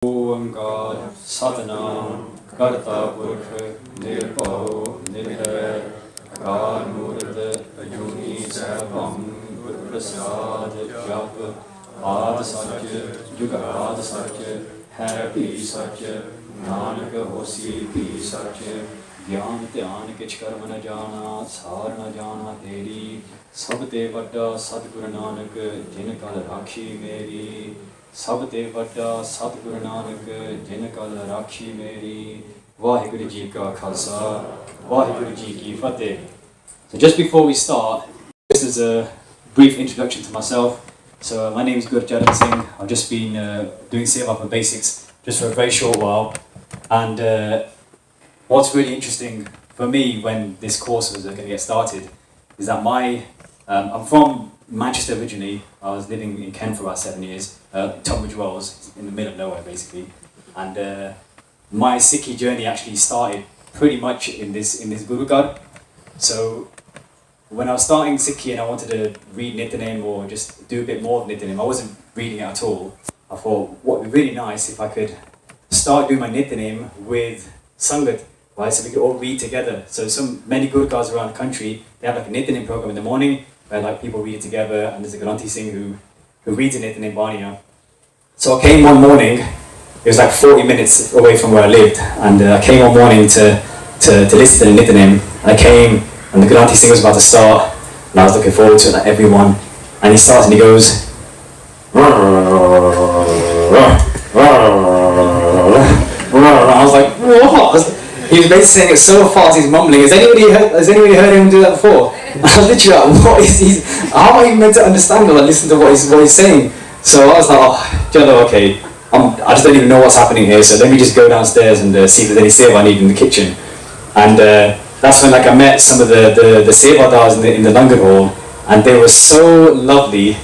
ਓੰਕਾਰ ਸਤਿਨਾਮ ਕਰਤਾ ਪੁਰਖ ਨਿਰਭਉ ਨਿਰਵੈਰ ਅਕਾਲ ਮੂਰਤ ਅਜੂਨੀ ਸੈਭੰ ਗੁਰ ਪ੍ਰਸਾਦ ਜਪ ਆਦਿ ਸੱਚ ਜੁਗਾਦਿ ਸੱਚ ਹੈ ਭੀ ਸੱਚ ਨਾਨਕ ਹੋਸੀ ਭੀ ਸੱਚ ਗਿਆਨ ਧਿਆਨ ਕਿਛ ਕਰਮ ਨ ਜਾਣਾ ਸਾਰ ਨ ਜਾਣਾ ਤੇਰੀ ਸਭ ਤੇ ਵੱਡਾ ਸਤਿਗੁਰ ਨਾਨਕ ਜਿਨ ਕਲ ਰਾਖੀ ਮੇਰੀ ਸਭ ਤੇ ਵੱਡਾ ਸਤਿਗੁਰ ਨਾਨਕ ਜਿਨ ਕਲ ਰਾਖੀ ਮੇਰੀ ਵਾਹਿਗੁਰੂ ਜੀ ਕਾ ਖਾਲਸਾ ਵਾਹਿਗੁਰੂ ਜੀ ਕੀ ਫਤਿਹ. So just before we start, this is a brief introduction to myself. So my name is Gurcharan Singh. I've just been doing Seva for Basics just for a very short while, and what's really interesting for me when this course was going to get started is that I'm from Manchester originally. I was living in Kent for about 7 years, Tunbridge Wells, in the middle of nowhere basically, and my Sikhi journey actually started pretty much in this Gurukar. So when I was starting Sikhi and I wanted to read Nitaname or just do a bit more of Nitaname, I wasn't reading it at all. I thought what would be really nice if I could start doing my Nitaname with Sangat, right? So we could all read together. So many Gurukars around the country, they have like a Nitaname program in the morning where like people read it together, and there's a Granthi Singh who reads a Nitaname Baniya. So I came one morning, it was like 40 minutes away from where I lived, and I came one morning to listen to the Nitaname. I came and the Granthi Singh was about to start, and I was looking forward to it like everyone, and he starts and he goes I was like, what? He was basically saying it so fast, he's mumbling. Has anybody heard him do that before? And I was literally like, what is he? How am I meant to understand or listen to what he's saying? So I was like, oh, do you know, okay, I just don't even know what's happening here, so let me just go downstairs and see if there's any seva I need in the kitchen. And that's when like I met some of the sevadars in the Langar hall, and they were so lovely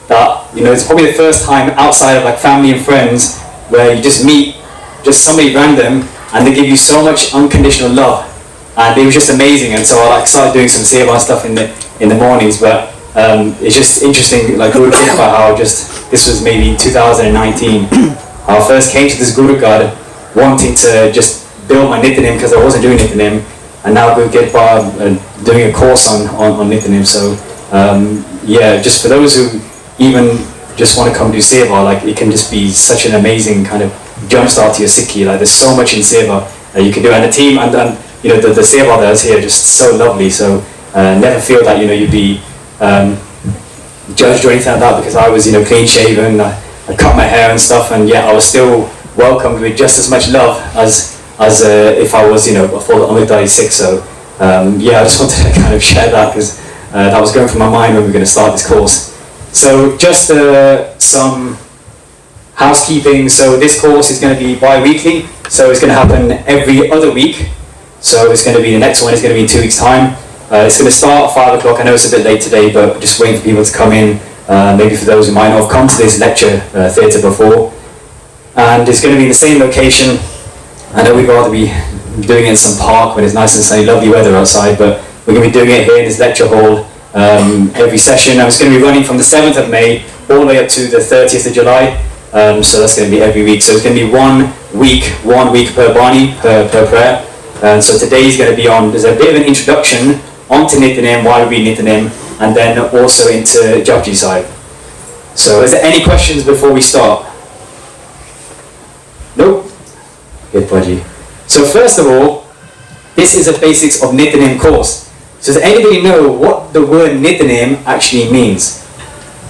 that, you know, it's probably the first time outside of like family and friends where you just meet just somebody random and they give you so much unconditional love, and it was just amazing. And so I like started doing some seva stuff in the mornings, but it's just interesting, like we were thinking about how just this was maybe 2019. I first came to this Gurukar wanting to just build my Nitaname because I wasn't doing Nitaname, and now Guru Gedpa doing a course on Nitaname. So yeah, just for those who even just want to come do seva, like it can just be such an amazing kind of jumpstart to your Sikhi. Like there's so much in seva you can do, and the team and you know the seva that's here just so lovely. So never feel that, you know, you'd be judged or anything like that, because I was, you know, clean shaven, I cut my hair and stuff, and yet I was still welcomed with just as much love as if I was, you know, before the Amrita is sick. So yeah, I just wanted to kind of share that because that was going through my mind when we were going to start this course. So just some housekeeping. So this course is going to be bi-weekly, so it's going to happen every other week. So it's going to be, the next one is going to be in 2 weeks' time. It's going to start at 5 o'clock. I know it's a bit late today, but just waiting for people to come in. Maybe for those who might not have come to this lecture theatre before. And it's going to be in the same location. I know we'd rather be doing it in some park when it's nice and sunny, lovely weather outside, but we're going to be doing it here in this lecture hall every session. And it's going to be running from the 7th of May all the way up to the 30th of July. So that's going to be every week. So it's going to be 1 week per Bani, per prayer. And so today is going to be there's a bit of an introduction onto Nitaname, why we read Nitaname, and then also into Japji side. So is there any questions before we start? Nope? Good, Paji. So first of all, this is a basics of Nitaname course. So does anybody know what the word Nitaname actually means?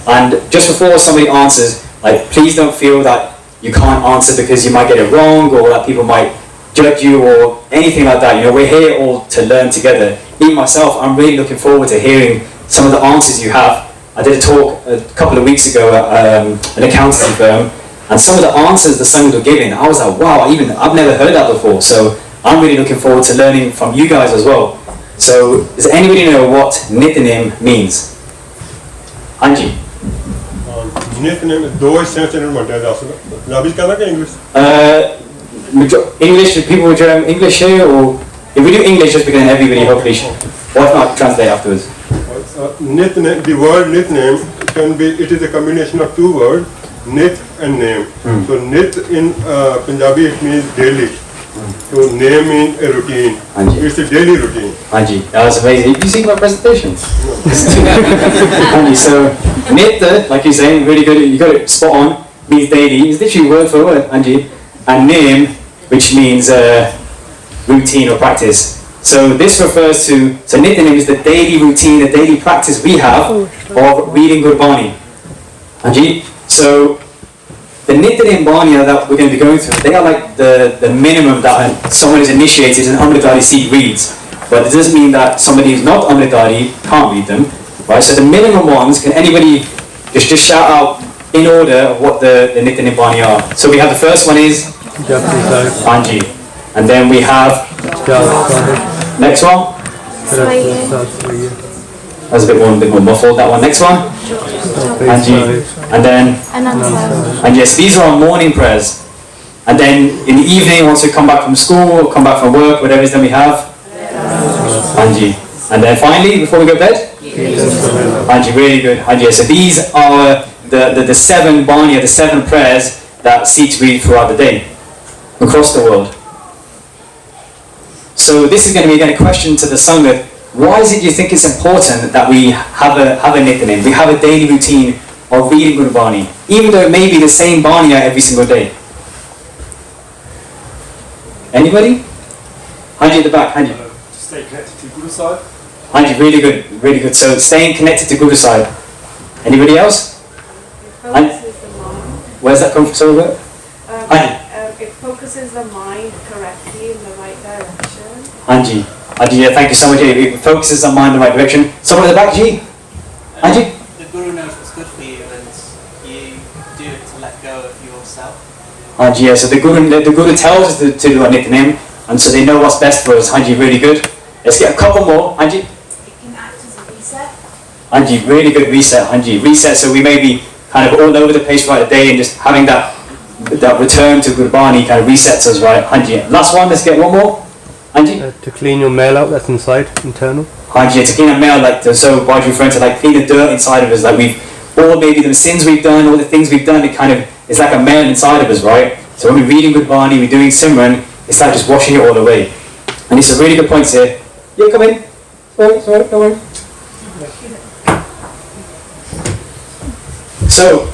And just before somebody answers, like, please don't feel that you can't answer because you might get it wrong, or that people might judge you or anything like that. You know, we're here all to learn together. Even myself, I'm really looking forward to hearing some of the answers you have. I did a talk a couple of weeks ago at an accountancy firm, and some of the answers the Sanghas were giving, I was like, wow, I've never heard that before. So I'm really looking forward to learning from you guys as well. So does anybody know what Nitaname means? Anji? Nitaname is 2 sense in one day. Punjabi कहना क्या English? English, people would English here, or if we do English just because everybody hopefully should. Or if not, translate afterwards. Nitaname, the word Nitaname it is a combination of 2 words, Nit and name. So nit in Punjabi it means daily. So name means a routine. It's a daily routine. Anji, that was amazing. Did you see my presentation? Anji, so nit, like you're saying, really good. You got it spot on. Means daily. It's literally word for word, Anji. And name, which means routine or practice. So this refers to, so Nityanim is the daily routine, the daily practice we have of reading Gurbani. Anji, so the Nityanim Baniya that we're going to be going through, they are like the minimum that someone who's initiated in Amritdhari seed reads. But it doesn't mean that somebody who's not Amritdhari can't read them. Right? So the minimum ones, can anybody just shout out in order of what the Nityanim Baniya are? So we have the first one is Anji. And then we have next one. That's a bit more muffled. That one. Next one. Anji. And then. And yes, these are our morning prayers. And then in the evening, once we come back from school, or come back from work, whatever it is, then we have Anji. And then finally, before we go to bed, Anji. Really good. Anji. So these are the 7 Baniya, the 7 prayers that Sikhs read throughout the day across the world. So this is going to be again a question to the Sangha. Why is it you think it's important that we have a Nityanim, we have a daily routine of reading Gurbani, even though it may be the same Baniya every single day? Anybody? Hanji at the back, Hanji. To stay connected to Guru side. Hanji, really good, really good. So staying connected to Guru side. Anybody else? Focuses the mind. Where's that come from? Sorry, It focuses the mind correctly in the right direction. Anji. Anji, yeah, thank you so much. It focuses our mind in the right direction. Someone at the back, G? Anji? The Guru knows what's good for you and you do it to let go of yourself. Anji, yeah, so the Guru tells us to do our Nityanim, and so they know what's best for us. Anji, really good. Let's get a couple more. Anji? It can act as a reset. Anji, really good reset. Anji, reset, so we may be kind of all over the place throughout the day and just having that return to Gurbani kind of resets us, right? Anji, last one, let's get one more. Anji? To clean your mail out that's inside, internal. Anji, to clean our mail, like, so why are you referring to like clean the dirt inside of us, like we've, all maybe the sins we've done, all the things we've done, it kind of, it's like a mail inside of us, right? So when we're reading Gurbani, we're doing Simran, it's like just washing it all away. And it's a really good point here. Yeah, come in. Sorry, don't worry. So,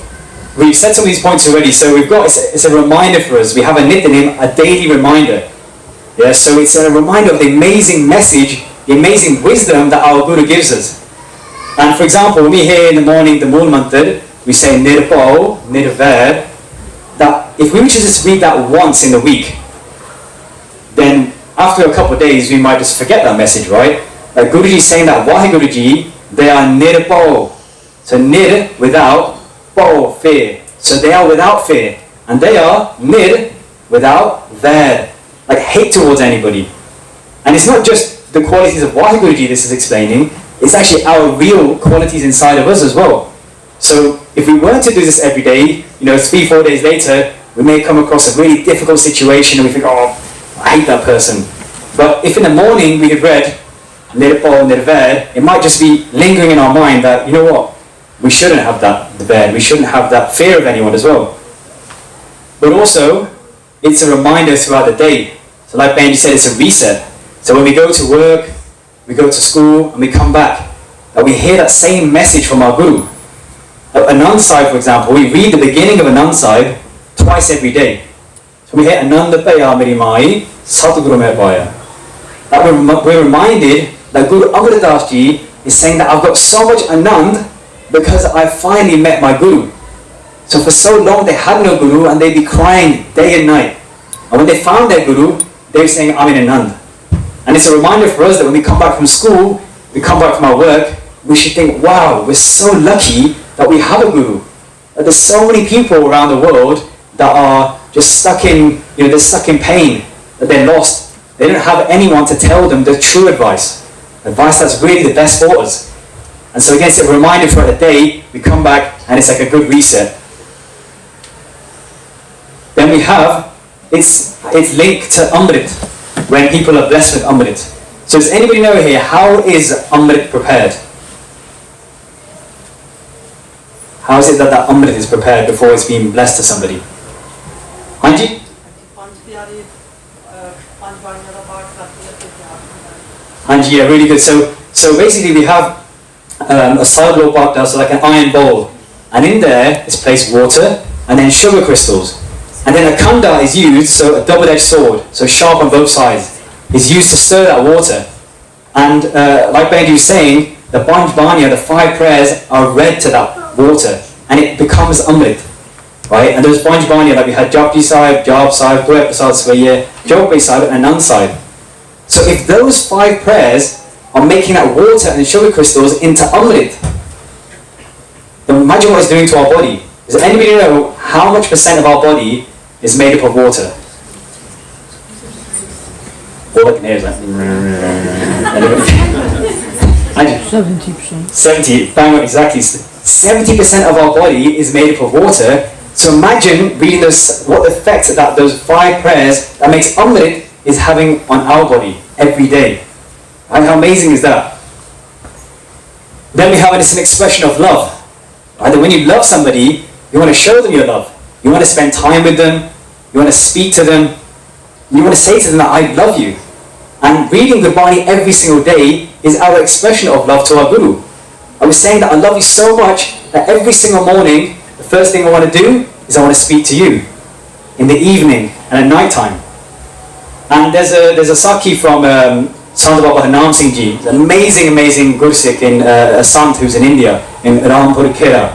we've said some of these points already, so we've got, it's a reminder for us. We have a Nityanim, a daily reminder. Yeah, so it's a reminder of the amazing message, the amazing wisdom that our Guru gives us. And for example, when we hear in the morning the Mool Mantra, we say Nirpao, Nirvair, that if we were to just read that once in the week, then after a couple of days we might just forget that message, right? Like Guruji is saying that Vaheguruji, they are Nirpao. So Nir, without, Pao, fear. So they are without fear. And they are Nir, without Vair. Like hate towards anybody. And it's not just the qualities of Vaheguruji this is explaining, it's actually our real qualities inside of us as well. So if we were to do this every day, 3-4 days later, we may come across a really difficult situation and we think, oh, I hate that person. But if in the morning we had read Nirpal, Nirvair, it might just be lingering in our mind that, you know what, we shouldn't have that Vair, we shouldn't have that fear of anyone as well. But also, it's a reminder throughout the day. So like Benji said, it's a reset. So when we go to work, we go to school, and we come back, that we hear that same message from our Guru. Anand Sahib, for example, we read the beginning of Anand Sahib twice every day. So we hear Anand Paya Meri Mai, Satguru Mein Paya. That we're reminded that Guru Amritas Ji is saying that I've got so much Anand because I finally met my Guru. So for so long they had no Guru and they'd be crying day and night. And when they found their Guru, they were saying, I'm in Anand. And it's a reminder for us that when we come back from school, we come back from our work, we should think, wow, we're so lucky that we have a Guru. That there's so many people around the world that are just stuck in, they're stuck in pain, that they're lost. They don't have anyone to tell them the true advice that's really the best for us. And so again, it's a reminder for the day, we come back and it's like a good reset. Then we have, it's linked to Amrit, when people are blessed with Amrit. So does anybody know here, how is Amrit prepared? how is it that that amrit is prepared before it's being blessed to somebody? Hanji? Hanji, yeah, really good. So basically we have a sidewall part down, so like an iron bowl, and in there is placed water and then sugar crystals, and then a kanda is used, so a double-edged sword, so sharp on both sides, is used to stir that water. And like Benji was saying, the Banj Banya, the 5 prayers, are read to that water, and it becomes amrit, right? And those Banj Banya, like we had Japji Sahib, Jap Sahib, Purap Prasad Swaye, Jogbe Sahib, and Anand Sahib. So if those 5 prayers are making that water and sugar crystals into amrit, then imagine what it's doing to our body. Does anybody know how much % of our body is made up of water? All I can hear is like 70%. 70, bang on, exactly. 70% of our body is made up of water. So imagine reading those, what effect that those 5 prayers that makes amrit is having on our body every day. Right? How amazing is that? Then we have it as an expression of love. Right? That when you love somebody, you want to show them your love. You want to spend time with them. You want to speak to them. You want to say to them that I love you. And reading Gurbani every single day is our expression of love to our Guru. I was saying that I love you so much that every single morning, the first thing I want to do is I want to speak to you. In the evening and at night time. And there's a Sakhi from Sant Baba Harnam Singh Ji, an amazing Gursikh in a Sant who's in India, in Rampur Khera.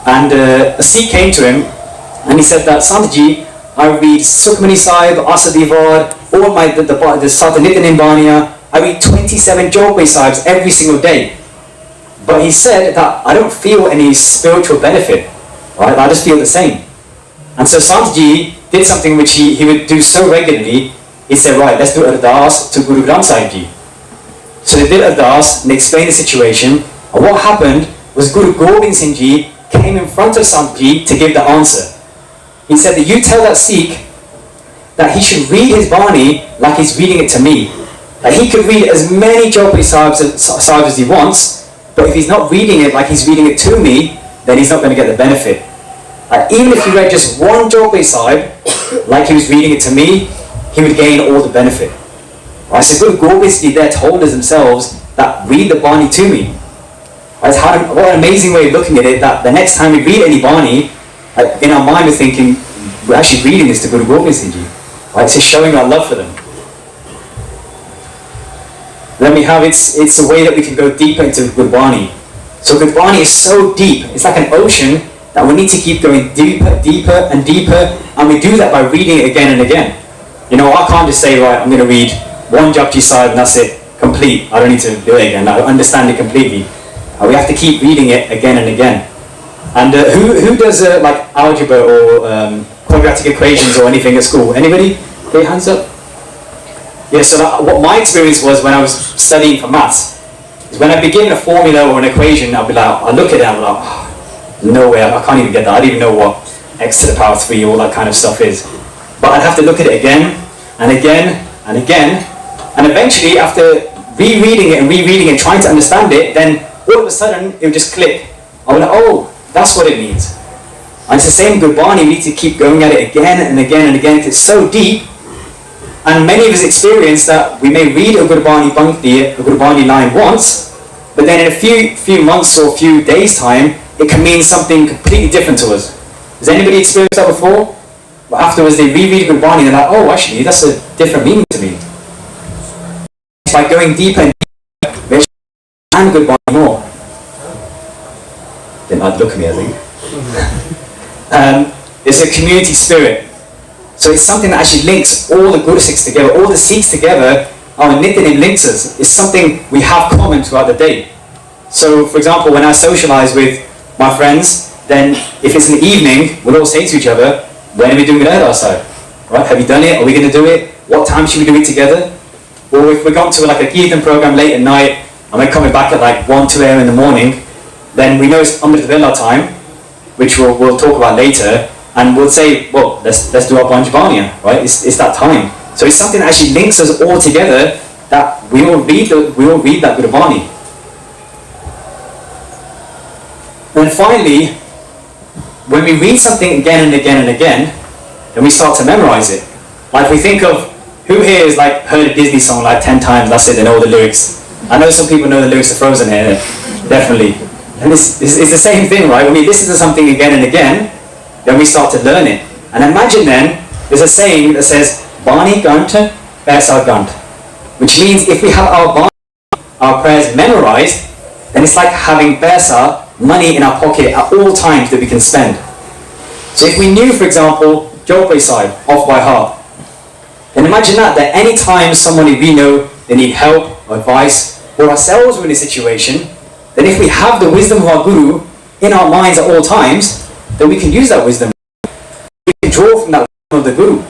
And a Sikh came to him and he said that, Sant Ji, I read Sukhmani Sahib, Asa Divar, all the Satanitin Bania, I read 27 Jogbe Sahibs every single day. But he said that I don't feel any spiritual benefit, right? I just feel the same. And so Sant Ji did something which he would do so regularly. He said, right, let's do Ardas to Guru Granth Sahib Ji. So they did Ardas and they explained the situation. And what happened was Guru Gobind Singh Ji came in front of Sant Ji to give the answer. He said that you tell that Sikh that he should read his Bani like he's reading it to me. That he could read as many Jogbe Sahibs as he wants, but if he's not reading it like he's reading it to me, then he's not going to get the benefit. Even if he read just one Jogbe Sahib like he was reading it to me, he would gain all the benefit. Right? So Guru Gobind Singh there told us themselves that read the Bani to me. Right? What an amazing way of looking at it, that the next time we read any Bani, in our mind we're thinking, we're actually reading this to Guru Gobind Singh Ji. Right? So showing our love for them. Then we have, it's a way that we can go deeper into Gurbani. So Gurbani is so deep, it's like an ocean that we need to keep going deeper and deeper, and we do that by reading it again and again. You know, I can't just say, right, I'm going to read one Japji Sahib and that's it, complete. I don't need to do it again, I understand it completely. We have to keep reading it again and again. And who does like algebra or quadratic equations or anything at school? Anybody? Put your hands up. Yeah, so what my experience was when I was studying for maths, is when I'd be given a formula or an equation, I'd be like, I'd look at it and I'd be like, oh, no way, I can't even get that. I don't even know what x to the power 3, all that kind of stuff is. But I'd have to look at it again, and again, and again, and eventually after rereading it, trying to understand it, then all of a sudden it would just click. I would like, oh, that's what it means. And it's the same Gurbani, we need to keep going at it again and again and again, because it's so deep. And many of us experience that we may read a Gurbani Pankti, a Gurbani line once, but then in a few months or a few days' time, it can mean something completely different to us. Has anybody experienced that before? But afterwards they reread Gurbani and they're like, oh, actually, that's a different meaning to me. By going deeper and deeper, we actually understand Gurbani more. They might look at me, I think. It's a community spirit. So it's something that actually links all the Guru Sikhs together, all the Sikhs together. Our Nityanim links us. It's something we have common throughout the day. So, for example, when I socialize with my friends, then if it's in the evening, we'll all say to each other, when are we doing it outside? Right? Have you done it? Are we going to do it? What time should we do it together? Or if we're going to like a Kirtan program late at night, and we're coming back at like 1, 2 a.m. in the morning, then we know it's Amrit Vela time, which we'll talk about later. And we'll say, well, let's do our Panchbaniya, right? It's that time. So it's something that actually links us all together, that we all read that Gurbani. And finally, when we read something again and again and again, then we start to memorize it. Like we think of, who here has like heard a Disney song like 10 times, that's it, they know all the lyrics. I know some people know the lyrics to Frozen here, definitely. And it's the same thing, right? When we listen to something again and again, then we start to learn it. And imagine then, there's a saying that says, Bani Ganta, Paisa Gant. Which means if we have our Bani, our prayers memorized, then it's like having paisa, money in our pocket at all times that we can spend. So if we knew, for example, Jopay side, off by heart, then imagine that any time somebody we know, they need help or advice, or ourselves are in a situation, then if we have the wisdom of our Guru in our minds at all times, then we can use that wisdom. We can draw from that wisdom of the Guru.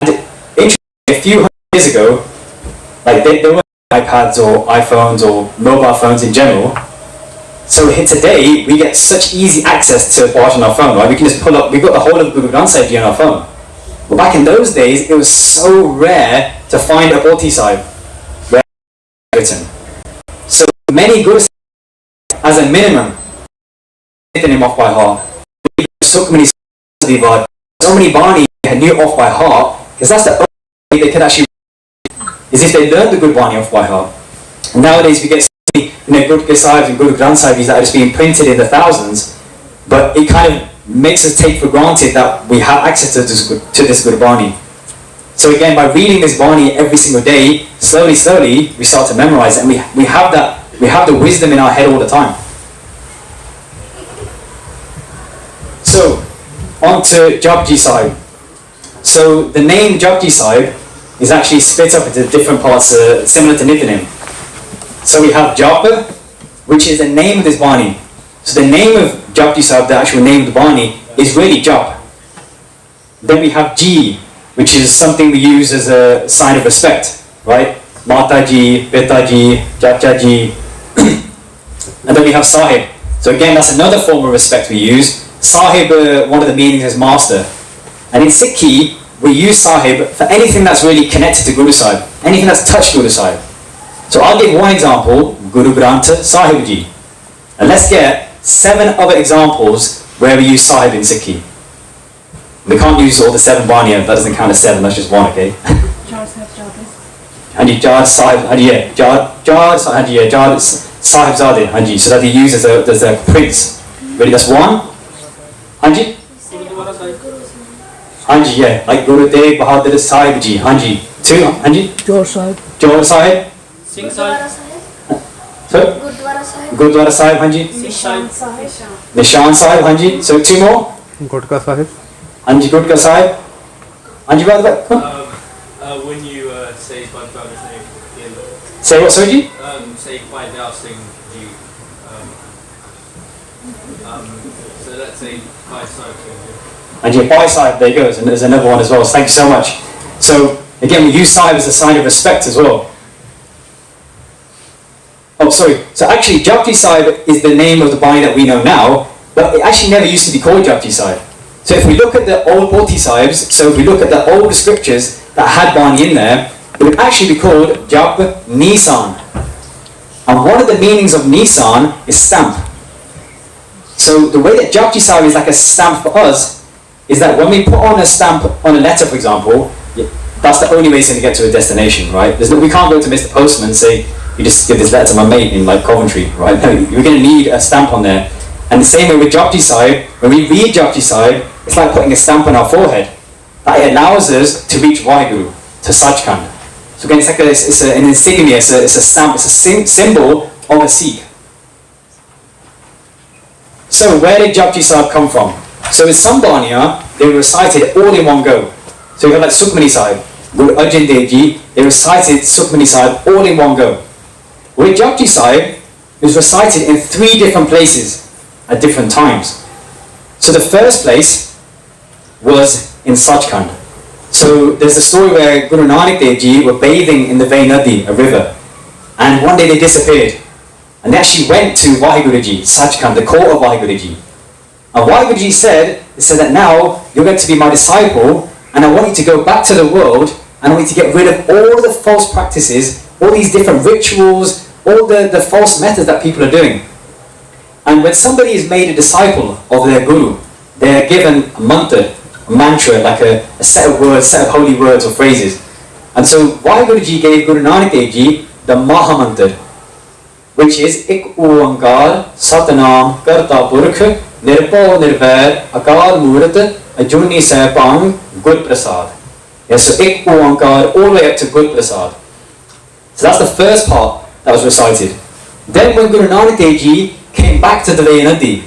And interestingly, a few hundred years ago, like there weren't iPads or iPhones or mobile phones in general. So here today, we get such easy access to watch on our phone, right? We can just pull up, we've got the whole of Guru Granth Sahib Ji on our phone. But back in those days, it was so rare to find a Bhoti Sahib written. So many Gurus, as a minimum, written him off by heart. So many Bani knew off by heart, because that's the only way they could actually is if they learned the good Bani off by heart. And nowadays we get so many Guru Sahibs and Guru Granth Sahibs that are just being printed in the thousands, but it kind of makes us take for granted that we have access to this good Bani. So again, by reading this Bani every single day, slowly, we start to memorize it, and we have the wisdom in our head all the time. So, on to Japji Sahib. So the name Japji Sahib is actually split up into different parts, similar to Nithanim. So we have Japa, which is the name of this Bani. So the name of Japji Sahib, the actual name of the Bani, is really Jap. Then we have Ji, which is something we use as a sign of respect, right? Mata Ji, Pita Ji, Chacha Ji. And then we have Sahib. So again, that's another form of respect we use. Sahib, one of the meanings is master. And in Sikhi, we use Sahib for anything that's really connected to Guru Sahib, anything that's touched Guru Sahib. So I'll give one example, Guru Granth Sahib Ji. And let's get 7 other examples where we use Sahib in Sikhi. We can't use all the 7 Bani, that doesn't count as 7, that's just 1, okay? Hanji, Jar Sahib, Hanji, Jar Sahib Zade, Hanji, so that he uses as a prince. Ready, that's 1. Hanji? Hanji, yeah, like Guru Tegh Bahadur Sahib Ji, Hanji. 2, Hanji? Jor Sahib. Jor Sahib? Singh Sahib. So? Gurdwara Sahib. Gurdwara Sahib, Hanji? Nishan Sahib. Nishan Sahib, Hanji. So 2 more? Gutka Sahib. Hanji, Gurka Sahib. Hanji, what? When you say Bhai Bhaga's name in Say what, Soji? say Bhai Dao Singh Ji. So let's say Bhai Sahib Singh Ji. Hanji, Bhai Sahib, there you go, and there's another one as well, so thank you so much. So, again, we use Sahib as a sign of respect as well. Oh, sorry, so actually Japji Sahib is the name of the Bani that we know now, but it actually never used to be called Japji Sahib. So if we look at the old Bhoti Sahibs, so if we look at the older scriptures that had Bani in there, it would actually be called Jap Nisan. And one of the meanings of Nisan is stamp. So the way that Japji Sahib is like a stamp for us, is that when we put on a stamp on a letter, for example, that's the only way it's going to get to a destination, right? We can't go to Mr. Postman and say, you just give this letter to my mate in like Coventry, right? No, you're going to need a stamp on there. And the same way with Japji Sahib, when we read Japji Sahib, it's like putting a stamp on our forehead. That it allows us to reach Vaheguru, to Sachkhand. So again, it's an insignia, it's a stamp, it's a symbol of a Sikh. So where did Japji Sahib come from? So in some Baniya, they were recited all in one go. So you have like Sukhmani Sahib, Guru Arjan Dev Ji, they recited Sukhmani Sahib all in one go. With Japji Sahib, it was recited in 3 different places at different times. So the first place was in Sachkhand. So there's a story where Guru Nanak Dev Ji were bathing in the Vay Nadi, a river, and one day they disappeared. And they actually went to Vaheguru Ji, Sachkhand, the court of Vaheguru Ji. And Vaheguru Ji said that now you're going to be my disciple, and I want you to go back to the world, and I want you to get rid of all the false practices, all these different rituals, all the false methods that people are doing. And when somebody is made a disciple of their guru, they are given a mantra, like a set of words, set of holy words or phrases. And so Vaheguruji gave Guru Nanak Dev Ji the Maha Mantra, which is Ik Oankar Satnam Karta Purkh Nirpao Nirvair Akal Murat Ajuni Sapang Good Prasad. Yes, so Ik Oankar all the way up to Good Prasad. So that's the first part that was recited. Then when Guru Nanak Dev Ji came back to the Nadi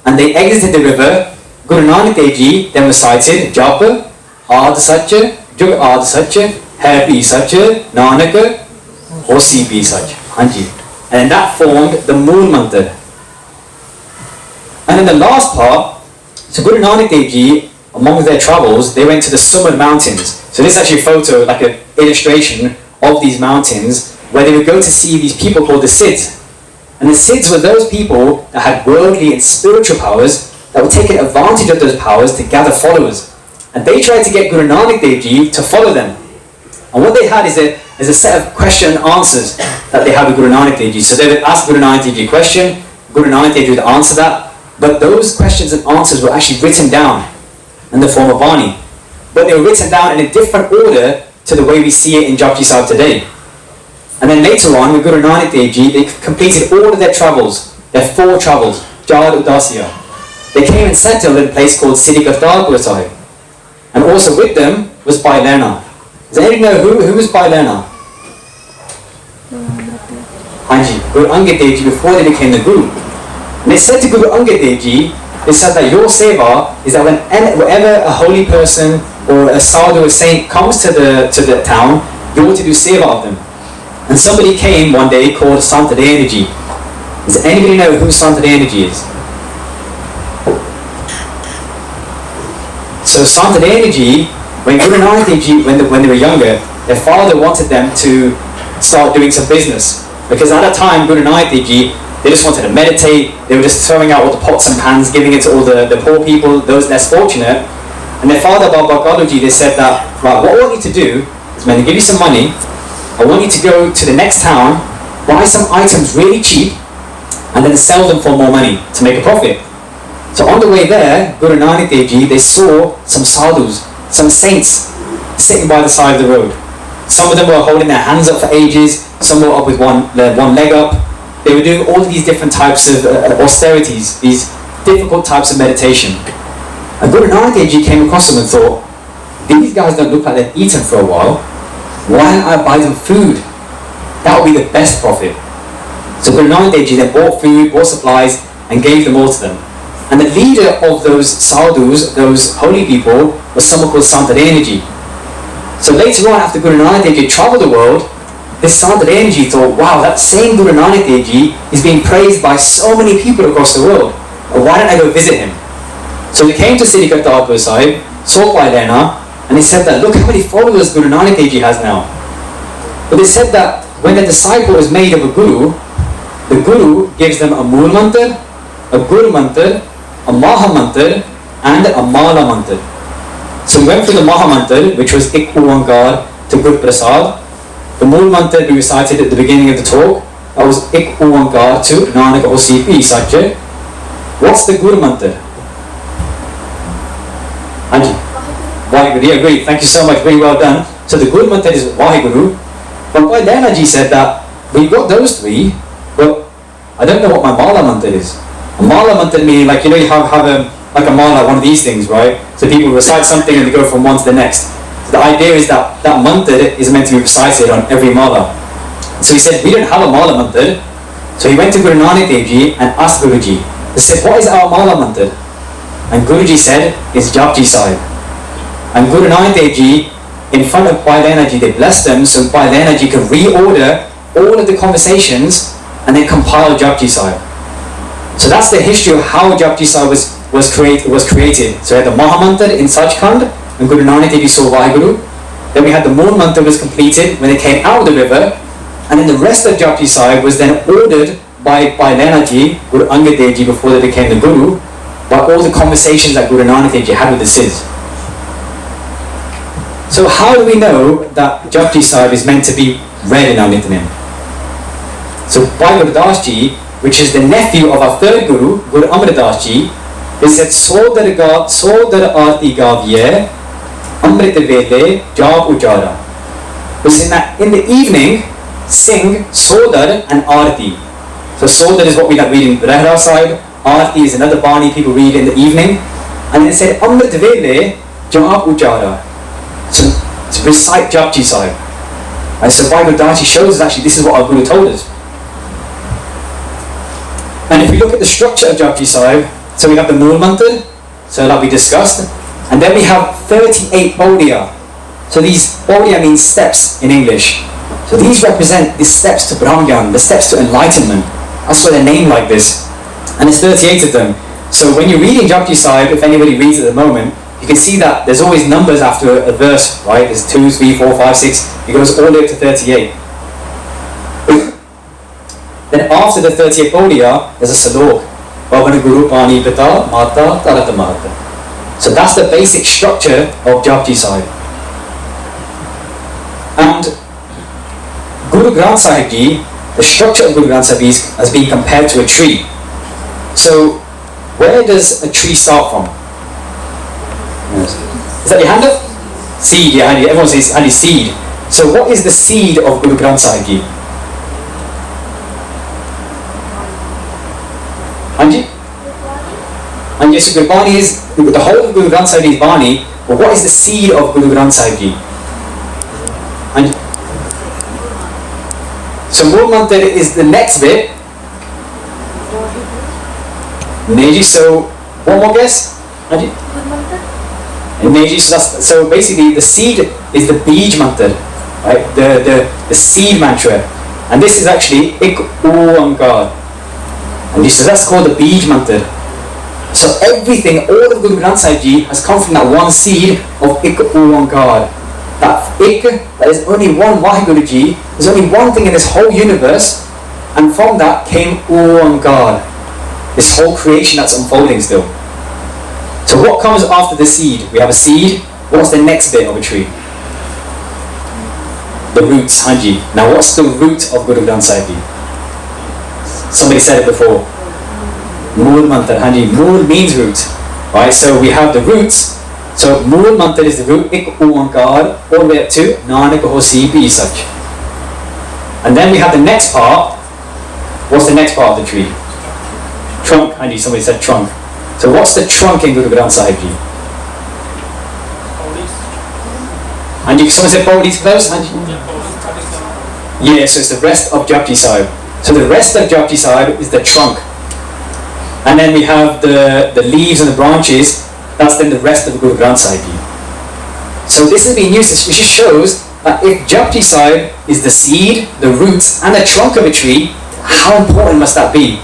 and they exited the river, Guru Nanak Dev Ji then recited Japa, Ad Satcha, Jug Ad Satcha, Hai Bhi Satcha, Nanak, Hosi Bhi Satcha. Hanji. And that formed the Mool Mantra. And then the last part, so Guru Nanak Dev Ji, among their travels, they went to the Sumad mountains. So this is actually a photo, like an illustration of these mountains, where they would go to see these people called the Siddhs. And the Siddhs were those people that had worldly and spiritual powers that were taking advantage of those powers to gather followers. And they tried to get Guru Nanak Dev Ji to follow them. And what they had is a set of question and answers that they had with Guru Nanak Dev Ji. So they would ask Guru Nanak Dev Ji a question, Guru Nanak Dev Ji would answer that, but those questions and answers were actually written down in the form of Vani. But they were written down in a different order to the way we see it in Japji Sahib today. And then later on, with Guru Nanak Dev Ji, they completed all of their travels, their 4 travels, Jad Udasiya. They came and settled in a place called Siddhi Kartarpur Sahib. And also with them was Bhai Lehna. Does anybody know who was Bhai Lehna? Hanji, Guru Angad Dev Ji before they became the Guru. And they said to Guru Angad Dev Ji, they said that your seva is that whenever a holy person or a sadhu or saint comes to the town, you ought to do seva of them. And somebody came one day called Santa Energy. Does anybody know who Santa Energy is? So Santa Energy, when Guru Nanak Dev Ji, when they were younger, their father wanted them to start doing some business. Because at that time, Guru Nanak Dev Ji, they just wanted to meditate, they were just throwing out all the pots and pans, giving it to all the poor people, those less fortunate. And their father, Baba Galuji, they said that, right, what I want you to do is, I'm going to give you some money, I want you to go to the next town, buy some items really cheap, and then sell them for more money to make a profit. So on the way there, Guru Nanak Dev Ji, they saw some sadhus, some saints, sitting by the side of the road. Some of them were holding their hands up for ages, some were up with one leg up. They were doing all these different types of austerities, these difficult types of meditation. And Guru Nanak Dev Ji came across them and thought, these guys don't look like they've eaten for a while. Why don't I buy them food? That would be the best profit. So Guru Nanak Dev Ji then bought food, bought supplies, and gave them all to them. And the leader of those sadhus, those holy people, was someone called Santa Energy. So later on, after Guru Nanak Dev Ji traveled the world, this Santa Energy thought, wow, that same Guru Nanak Dev Ji is being praised by so many people across the world. Why don't I go visit him? So they came to Siddhi Kartarpur Sahib, saw Bhai Lehna, and they said that, look how many followers Guru Nanak Dev Ji has now. But they said that when a disciple is made of a guru, the guru gives them a Mool Mantra, a Guru Mantra, a Maha Mantra, and a Mala Mantra. So we went through the Maha Mantra, which was Ik Oankar to Good Prasad. The Mool Mantra we recited at the beginning of the talk, that was Ik Oankar to Nanak Hosi Bhi Satcha. What's the Guru Mantra? Anji? Vaheguru, yeah, great, thank you so much, very well done. So the Guru Mantra is Vaheguru. But Bhai Lehna Ji said that, we've got those 3, but I don't know what my Mala Mantra is. A Mala Mantra meaning, like, you know, you have like a mala, one of these things, right? So people recite something and they go from one to the next. So the idea is that that mantra is meant to be recited on every mala. So he said, we don't have a mala mantra. So he went to Guru Nanak Dev Ji and asked Guruji. He said, what is our mala mantra? And Guruji said, it's Japji Sahib. And Guru Nanak Dev Ji, in front of Bhai Lehna Ji, they blessed them so Bhai Lehna Ji could reorder all of the conversations and then compile Japji Sahib. So that's the history of how Japji Sahib was created. So we had the Maha Mantra in Sachkhand, and Guru Nanak Dev Ji saw Vaheguru. Then we had the Mool Mantra was completed when they came out of the river, and then the rest of Japji Sahib was then ordered by Lehna Ji, Guru Angad Dev Ji before they became the Guru, by all the conversations that Guru Nanak Dev Ji had with the Siddhs. So how do we know that Japji Sahib is meant to be read in our Nityanim? So Bhai Gurdas Ji, which is the nephew of our third Guru, Guru Amar Das Ji, he said, Sodar Aarti Gaviye, Amrit Vele, Jab Ujara. Which is that in the evening, sing Sodar and Aarti. So Sodar is what we like reading the Rehra side, Aarti is another Bani people read in the evening. And it said, Amrit Vele, Jab Ujara. So to recite Japji Sahib. And so Bhai Gurdas Ji shows us actually this is what our Guru told us. And if we look at the structure of Japji Sahib, so we have the Mool Mantra, so that we discussed, and then we have 38 Paudiya. So these Paudiya means steps in English. So these represent the steps to Brahmgyan, the steps to enlightenment. That's why they're named like this. And there's 38 of them. So when you're reading Japji Sahib, if anybody reads at the moment, you can see that there's always numbers after a verse, right? There's 2, 3, 4, 5, 6. It goes all the way up to 38. Then after the 38 Paudiya, there's a Salok. Bhavana Guru Pani Pita Mata Tarata Mata. So that's the basic structure of Japji Sahib. And Guru Granth Sahib Ji, the structure of Guru Granth Sahib Ji has been compared to a tree. So where does a tree start from? Is that your hand up? Seed, yeah, everyone says Handy seed. So what is the seed of Guru Granth Sahib Ji? Hanji? And yes, Gurbani is, the whole of Guru Granth Sahib Ji is Bani, but what is the seed of Guru Granth Sahib Ji? Hanji? So Mool Mantra is the next bit. Neji, so one more guess? Hanji? Neji, so basically the seed is the Bij Mantra, right? The seed mantra. And this is actually Ik Oankar. And so that's called the Bij Mantra. So everything, all of Guru Granth Sahib Ji has come from that one seed of Ik Oankar. That Ik, that is only one Vaheguru Ji, there's only one thing in this whole universe, and from that came Oankar. This whole creation that's unfolding still. So what comes after the seed? We have a seed. What's the next bit of a tree? The roots, Hanji. Now what's the root of Guru Granth Sahib Ji? Somebody said it before. Mool Mantra, Hanji. Mool means root. Right, so we have the roots. So Mool Mantra is the root, Ik Oankar, all the way up to Nanak Hosi Pi Sach. And then we have the next part. What's the next part of the tree? Trunk, Hanji. Somebody said trunk. So what's the trunk in Guru Granth Sahib Ji? Hanji, someone said Paudi's close? Hanji? Yeah, so it's the rest of Japji Sahib. So the rest of Japji Sahib is the trunk. And then we have the leaves and the branches. That's then the rest of Guru Granth Sahib Ji. So this has been used, it just shows that if Japji Sahib is the seed, the roots and the trunk of a tree, how important must that be?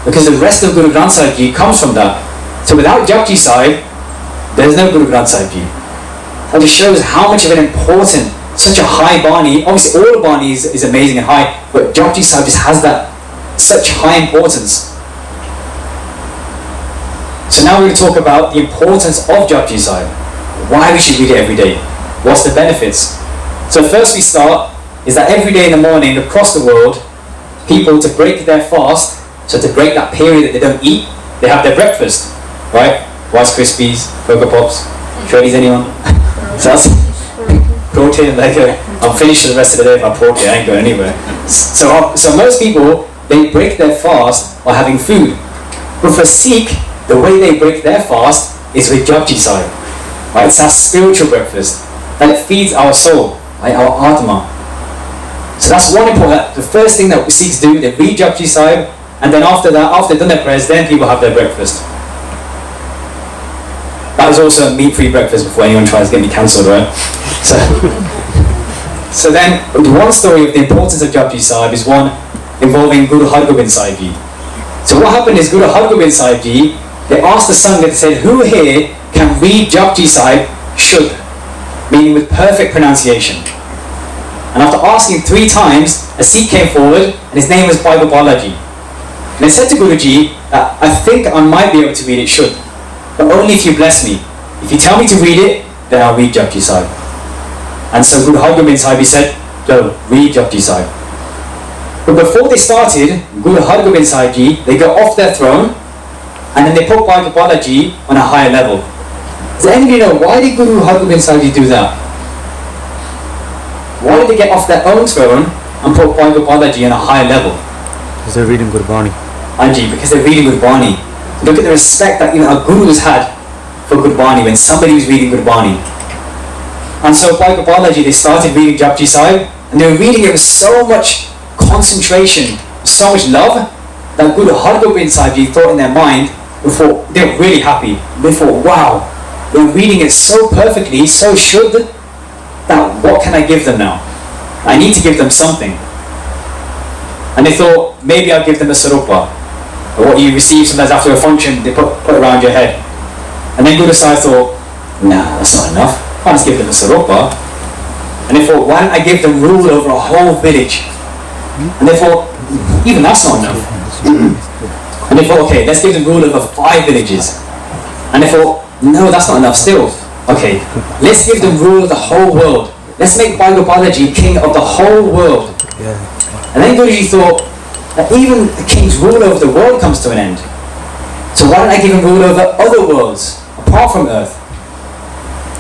Because the rest of Guru Granth Sahib Ji comes from that. So without Japji Sahib, there is no Guru Granth Sahib Ji. That just shows how much of an important, such a high Bani, obviously all Bani is amazing and high, but Japji Sahib just has that such high importance. So now we're going to talk about the importance of Japji Sahib. Why we should read it every day. What's the benefits? So first we start is that every day in the morning across the world, people to break their fast, so to break that period that they don't eat, they have their breakfast, right? Rice Krispies, Cocoa Pops, Shreddies, anyone? So that's protein, I'm finished for the rest of the day if I protein, I ain't going anywhere. So most people, they break their fast by having food. But for Sikh, the way they break their fast is with Japji Sahib. Right? It's our spiritual breakfast. That it feeds our soul, right? Our Atma. So that's one important, the first thing that Sikhs do, they read Japji Sahib, and then after that, after they've done their prayers, then people have their breakfast. That is also a meat-free breakfast before anyone tries to get me cancelled, right? So then, one story of the importance of Japji Sahib is one involving Guru Hargobind Sahib Ji. So what happened is Guru Hargobind Sahib Ji, they asked the Sangha, they said, who here can read Japji Sahib Shuddh, meaning with perfect pronunciation? And after asking 3 times, a Sikh came forward, and his name was Bhai Balaji. And they said to Guruji that I think I might be able to read it Shuddh, but only if you bless me. If you tell me to read it, then I'll read Japji Sahib. And so Guru Hargobind Sahib said, go, read Japji Sahib. But before they started, Guru Hargobind Sahib Ji, they got off their throne and then they put Bhai Gopala Ji on a higher level. Does anybody know why did Guru Hargobind Sahib Ji do that? Why did they get off their own throne and put Bhai Gopala Ji on a higher level? Because they're reading Gurbani. Anji, because they're reading Gurbani. Look at the respect that even our gurus had for Gurbani when somebody was reading Gurbani. And so Bhai Gopala Ji, they started reading Japji Sahib and they were reading it with so much concentration, so much love that Guru Hargobind Sahib Ji thought in their mind, before they were really happy. They thought, wow, they're reading it so perfectly, so shuddh, that what can I give them now? I need to give them something. And they thought, maybe I'll give them a sarupa, or what you receive sometimes after a function, they put around your head. And then Guru Sahib thought, nah, that's not enough. I can't just give them a sarupa. And they thought, why don't I give them rule over a whole village? And they thought, even that's not enough. And they thought, okay, let's give them rule over 5 villages. And they thought, no, that's not enough still. Okay, let's give them rule of the whole world. Let's make Bhai Gopala Ji king of the whole world. And then Guruji thought that even the king's rule over the world comes to an end. So why don't I give him rule over other worlds, apart from Earth?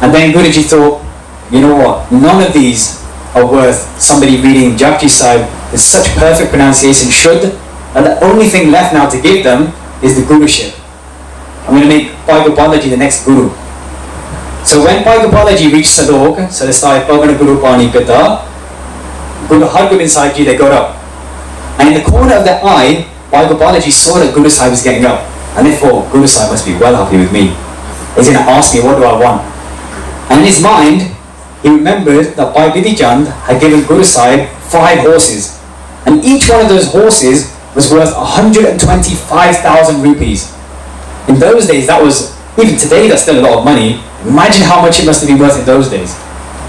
And then Guruji thought, you know what, none of these are worth somebody reading Japji Sahib with such perfect pronunciation, shuddh, and the only thing left now to give them is the Guruship. I'm going to make Bhai Gopala Ji the next Guru. So when Bhai Gopala Ji reached Sadok, so they started Pavana Guru Pani Pita, Guru Hargobind Sahib Ji, they got up. And in the corner of their eye, Bhai Gopala Ji saw that Guru Sahib was getting up. And they thought, Guru Sahib must be well happy with me. He's going to ask me, what do I want? And in his mind, he remembered that Bhai Bidhi Chand had given Guru Sahib 5 horses. And each one of those horses was worth 125,000 rupees. In those days, that was, even today, that's still a lot of money. Imagine how much it must have been worth in those days.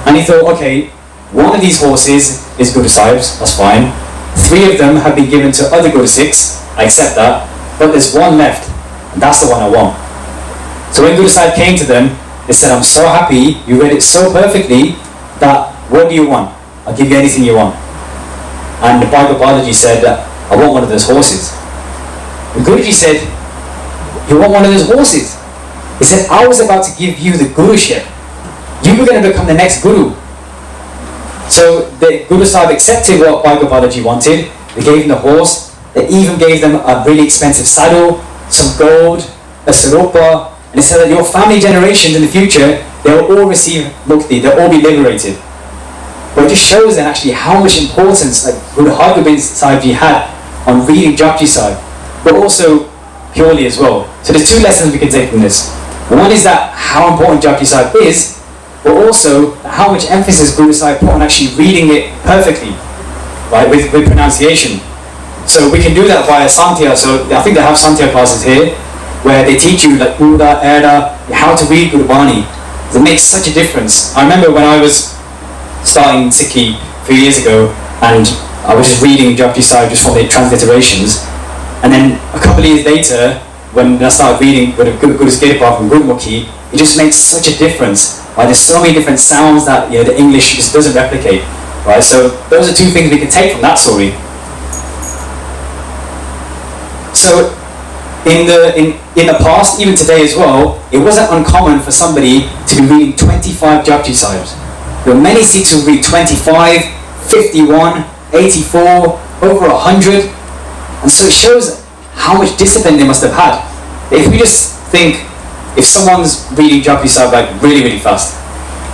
And he thought, okay, one of these horses is Guru Sahib's, that's fine. 3 of them have been given to other Guru Sikhs, I accept that. But there's one left, and that's the one I want. So when Guru Sahib came to them, they said, I'm so happy, you read it so perfectly, that what do you want? I'll give you anything you want. And the Bhai Gopala Ji said, I want one of those horses. And Guruji said, you want one of those horses? He said, I was about to give you the Guruship. You were going to become the next Guru. So the Guru Sahib accepted what Bhai Gopala Ji wanted. They gave him the horse. They even gave them a really expensive saddle, some gold, a sarupa, and he said that your family generations in the future, they'll all receive mukti, they'll all be liberated. But it just shows then actually how much importance like Guru Hargobind Sahib Ji had on reading Japji Sahib, but also purely as well. So there's 2 lessons we can take from this. One is that how important Japji Sahib is, but also how much emphasis Guru Sahib put on actually reading it perfectly, right, with pronunciation. So we can do that via Santya. So I think they have Santya classes here, where they teach you like Uda, Erda, how to read Gurbani. It makes such a difference. I remember when I was starting Sikhi a few years ago, and I was just reading Japji Sahib just from the transliterations, and then a couple of years later, when I started reading Guru's Kirpa from Gurmukhi, it just makes such a difference. Right? There's so many different sounds that the English just doesn't replicate. Right? So those are 2 things we can take from that story. So in the past, even today as well, it wasn't uncommon for somebody to be reading 25 Japji Sahibs. There were many Sikhs who read 25, 51, 84, over 100, and so it shows how much discipline they must have had. If we just think, if someone's reading Japji Sahib like really, really fast,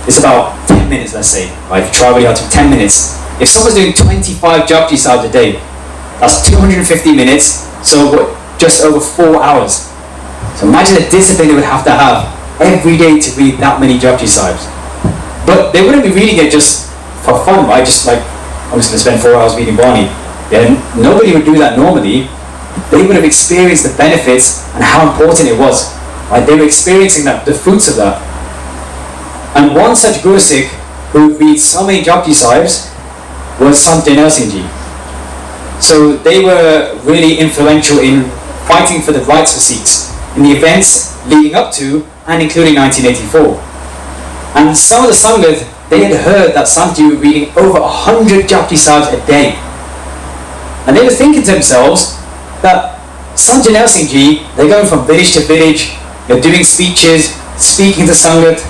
it's about 10 minutes, let's say, right? If you try really hard to 10 minutes. If someone's doing 25 Japji Sahibs a day, that's 250 minutes, so what, just over 4 hours. So imagine the discipline they would have to have every day to read that many Japji Sahibs. But they wouldn't be reading it just for fun, right? Just like, I'm just going to spend 4 hours reading Bani. Yeah, nobody would do that normally. They would have experienced the benefits and how important it was. Right? They were experiencing the fruits of that. And one such Guru Sikh who reads so many Japji Sahibs was Sant Jainal Singh Ji. So they were really influential in fighting for the rights for Sikhs in the events leading up to and including 1984. And some of the Sangat, they had heard that Sant Ji was reading over 100 Japji Sahibs a day. And they were thinking to themselves that Sant Janel Singh Ji, they're going from village to village, they're doing speeches, speaking to Sangat,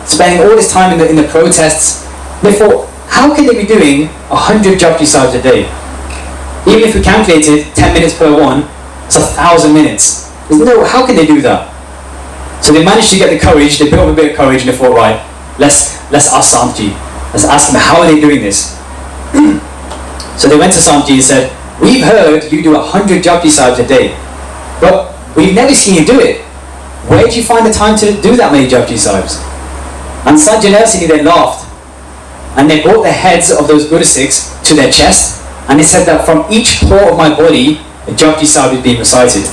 spending all this time in the protests. They thought, how can they be doing 100 Japji Sahibs a day? Even if we calculated 10 minutes per one, it's 1,000 minutes. There's no, how can they do that? So they managed to get the courage, they built up a bit of courage, and they thought, right, let's ask Samji. Let's ask them, how are they doing this? So they went to Samji and said, we've heard you do 100 Japji Sahibs a day, but we've never seen you do it. Where did you find the time to do that many Japji Sahibs? And Sant Janel Singh then laughed, and they brought the heads of those Guru Sikhs to their chest, and they said that from each pore of my body, a Japji Sahib is being recited.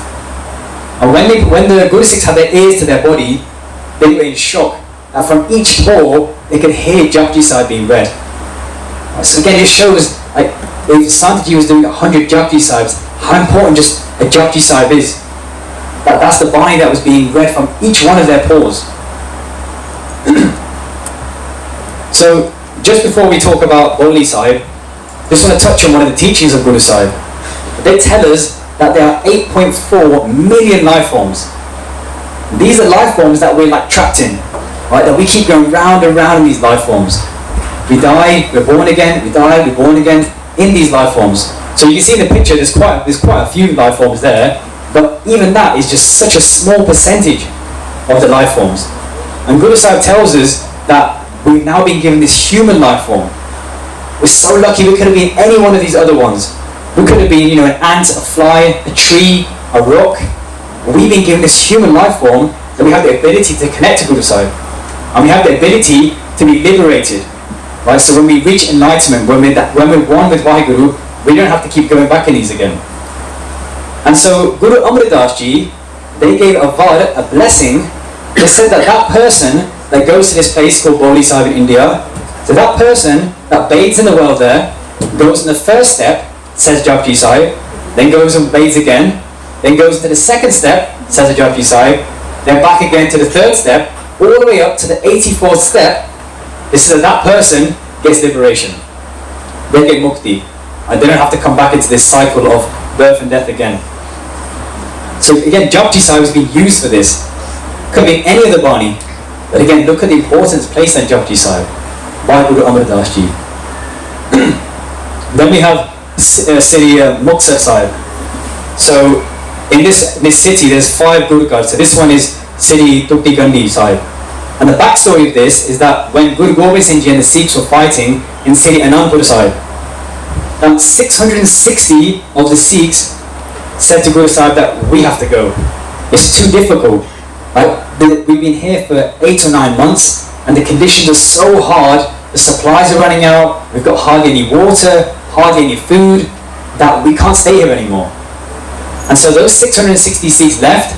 And when the Guru Sikhs had their ears to their body, they were in shock that from each pore they could hear Japji Sahib being read. So again, it shows, like, if Santaji was doing 100 Japji Sahibs, how important just a Japji Sahib is. That's the Bani that was being read from each one of their pores. So, just before we talk about Boli Sahib, just want to touch on one of the teachings of Guru Sahib. They tell us that there are 8.4 million life forms. These are life forms that we're like trapped in, right? That we keep going round and round in these life forms. We die, we're born again, we die, we're born again in these life forms. So you can see in the picture there's quite a few life forms there, but even that is just such a small percentage of the life forms. And Guru Sahib tells us that we've now been given this human life form. We're so lucky. We could have been any one of these other ones. We could have been, an ant, a fly, a tree, a rock. We've been given this human life form that we have the ability to connect to Guru Sahib. And we have the ability to be liberated. Right? So when we reach enlightenment, when we're one with Vaheguru, we don't have to keep going back in these again. And so Guru Amar Das Ji, they gave a var, a blessing. They said that person that goes to this place called Boli Sahib in India, so that person that bathes in the well there, goes in the first step, says Japji Sahib, then goes and bathes again, then goes to the second step, says the Japji Sahib, then back again to the third step, all the way up to the 84th step. This is that person gets liberation. They get mukti. And they don't have to come back into this cycle of birth and death again. So again, Japji Sahib has been used for this. Could be any other Bani. But again, look at the importance placed on Japji Sahib by Guru Amar Das Ji. Then we have Sri Muktsar Sahib. So in this city there's 5 Guru Ghats. So this one is Sri Tukti Gandhi Sahib. And the backstory of this is that when Guru Gobind Singh Ji and the Sikhs were fighting in Sri Anandpur Sahib, 660 of the Sikhs said to Guru Sahib that we have to go. It's too difficult. Right? We've been here for 8 or 9 months and the conditions are so hard, the supplies are running out, we've got hardly any water, hardly any food, that we can't stay here anymore. And so those 660 Sikhs left,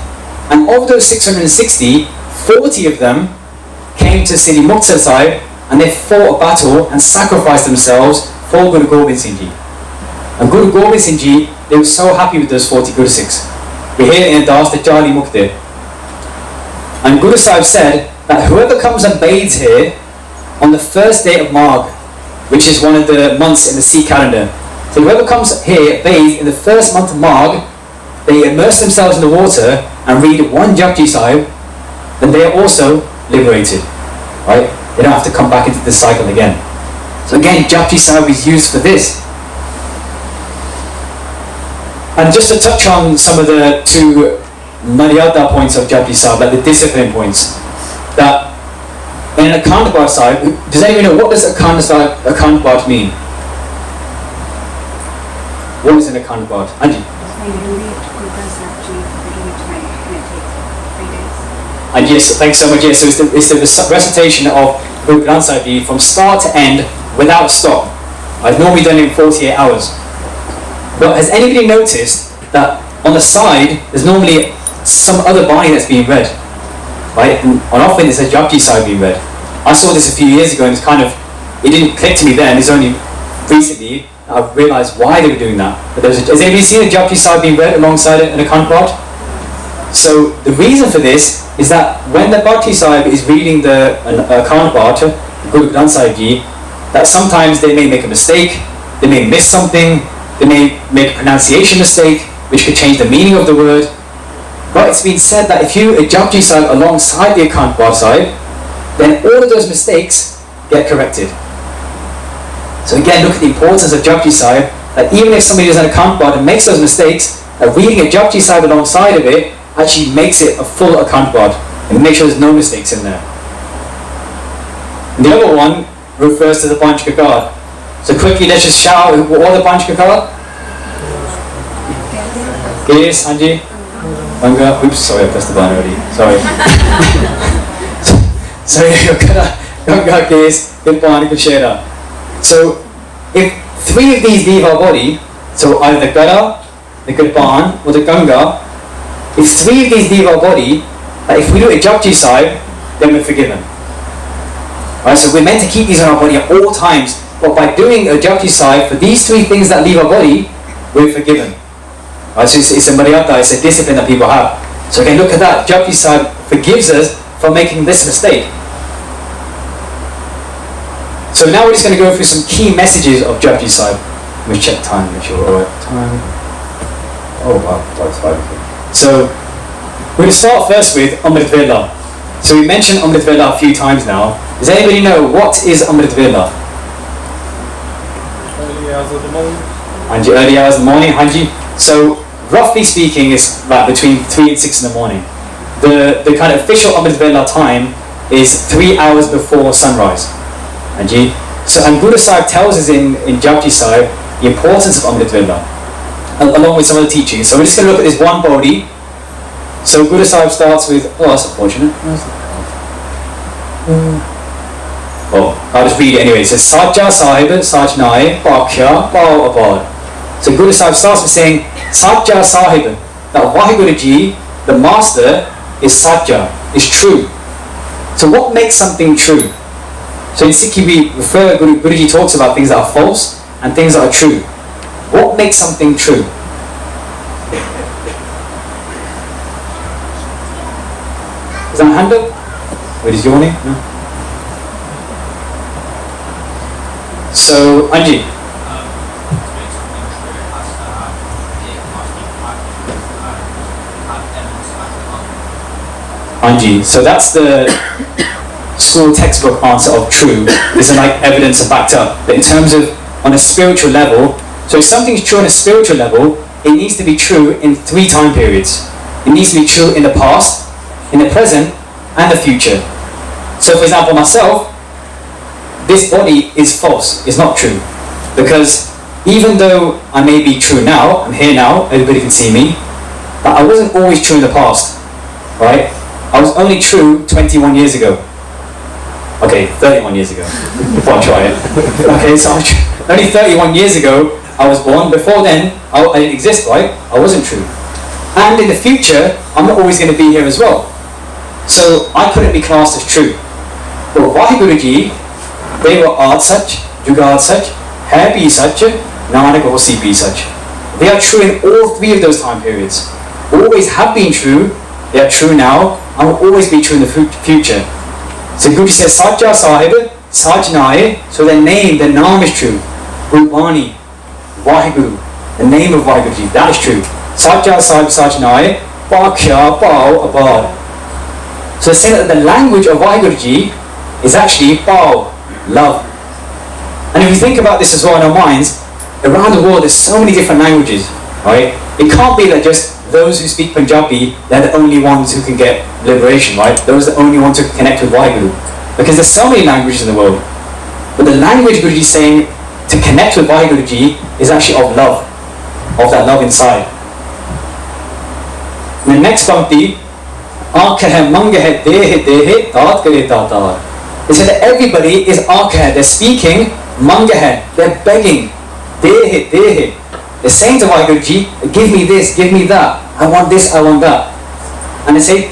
and of those 660, 40 of them came to Sri Muktsar Sahib and they fought a battle and sacrificed themselves for Guru Gobind Singh Ji. And Guru Gobind Singh Ji, they were so happy with those 40 Guru Sikhs. We hear it in Das, the Jali Mukti. And Guru Sahib said that whoever comes and bathes here on the first day of Magh, which is one of the months in the Sikh calendar, so whoever comes here, bathes in the first month of Magh, they immerse themselves in the water and read one Japji Sahib, then they are also liberated. Right? They don't have to come back into this cycle again. So again, Japji Sahib is used for this. And just to touch on some of the 2 Maryada points of Japji Sahib, like the discipline points, that in an Akhand Path Sahib, does anyone know what does Akhand Path mean? What is an Akhand Path? Anji? And yes, thanks so much. Yes, so it's the recitation of Guru Granth Sahib Ji from start to end without stop. I've normally done it in 48 hours. But has anybody noticed that on the side there's normally some other Bani that's being read? Right? And often it's a Japji Sahib being read. I saw this a few years ago and it didn't click to me then, it's only recently I've realised why they were doing that. But has anybody seen a Japji Sahib being read alongside an Akhand Path? So the reason for this is that when the Bhakti Sahib is reading the Akhand Path, Guru Granth Sahib Ji, that sometimes they may make a mistake, they may miss something, They may make a pronunciation mistake, which could change the meaning of the word. But it's been said that if you Japji Sahib alongside the Akhand Path Sahib, then all of those mistakes get corrected. So again, look at the importance of Japji Sahib, that even if somebody does an Akhand Path and makes those mistakes, that reading a Japji Sahib alongside of it actually makes it a full Akhand Path and make sure there's no mistakes in there. And the other one refers to the Panch Kakar. So quickly, let's just shout out what are the Panch Kakar? Yes, Anji? Ganga? Oops, sorry, I pressed the button already. Sorry. Sorry, Ganga, Kes, Kirpan, Kushera. So, if 3 of these leave our body, so either the Gara, the Kirpan, or the Ganga, if 3 of these leave our body, that if we do a Japji Sahib, then we're forgiven. Right, so we're meant to keep these on our body at all times, but by doing a Japji Sahib, for these 3 things that leave our body, we're forgiven. Right, so it's a Maryata, it's a discipline that people have. So again, look at that, Japji Sahib forgives us for making this mistake. So now we're just going to go through some key messages of Japji Sahib. Let me check time, make sure we're all right. Time. Oh wow, that's 5. So we're going to start first with Amrit Vela. So we mentioned Amrit Vela a few times now. Does anybody know what is Amrit Vela? Early hours of the morning. Hanji, early hours of the morning, Hanji. So roughly speaking, it's like between 3 and 6 in the morning. The kind of official Amrit Vela time is 3 hours before sunrise. Hanji. So and Guru Sahib tells us in Japji Sahib the importance of Amrit Vela, along with some of the teachings. So we're just going to look at this one body. So Guru Sahib starts with, oh that's unfortunate. Oh, I'll just read it anyway. It says, Sajja Sahib, Sajnai, Pakhya, Pao Abad. So Guru Sahib starts by saying, Sajja Sahib, that Vaheguru Ji, the master, is Sajja, is true. So what makes something true? So in Sikhi we refer, Guruji talks about things that are false and things that are true. What makes something true? Is that a hand up? Where is your name? No? So, Anji. Anji. So that's the school textbook answer of true. Isn't like evidence and backed up. But in terms of on a spiritual level, so if something's true on a spiritual level, it needs to be true in 3 time periods. It needs to be true in the past, in the present, and the future. So for example, myself, this body is false, it's not true. Because even though I may be true now, I'm here now, everybody can see me, but I wasn't always true in the past, right? I was only true 21 years ago. Okay, 31 years ago, before I try it. Okay, so only 31 years ago I was born. Before then, I didn't exist, right? I wasn't true. And in the future, I'm not always going to be here as well. So I couldn't be classed as true. But Vaheguru Ji, they were Aad Sach, Jugad Sach, Hai Bhi Sach, Nanak Hosi Bhi Sach. They are true in all 3 of those time periods. Always have been true, they are true now, and will always be true in the future. So Guru says, Sajja Sahib, Sajnaye, so their name, their naam is true. Gurbani, Vaheguru, the name of Vaheguru Ji, that is true. Sajja Sahib Sajnaye, Pakhya Pao Abad. So they're saying that the language of Vaheguru Ji is actually Pao, love. And if you think about this as well in our minds, around the world there's so many different languages, right? It can't be that just those who speak Punjabi, they're the only ones who can get liberation, right? Those are the only ones who can connect with Vaheguru. Because there's so many languages in the world. But the language Guruji is saying to connect with Vaheguru Ji is actually of love, of that love inside. And the next Pankti, they said that everybody is Aakha, they're speaking, Mangah, they're begging, Dehe. They're saying to Vaheguru Ji, give me this, give me that, I want this, I want that. And they say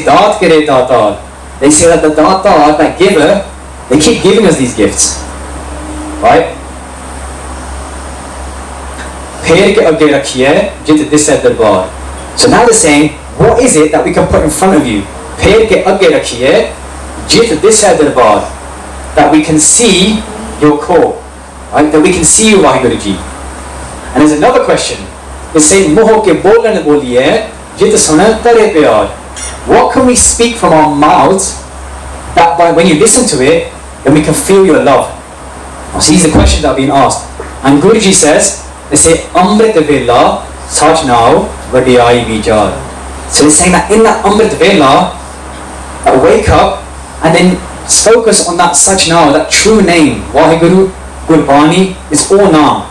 Daat Kare Datar. They say that the Datar, that giver, they keep giving us these gifts. Right? So now they're saying, what is it that we can put in front of you? That we can see your core. Right? That we can see you, Vaheguru Ji. And there's another question. It says, Moho ke bolan boliye, jit suna tare pyar. What can we speak from our mouths that when you listen to it, then we can feel your love? So these are the questions that are being asked. And Guruji says, they say, Amrit Vela, Sajnao, Vadiyai Vijar. So they're saying that in that Amrit Vela, that wake up and then focus on that Sajnao, that true name, Waheguru, Gurbani, is all now.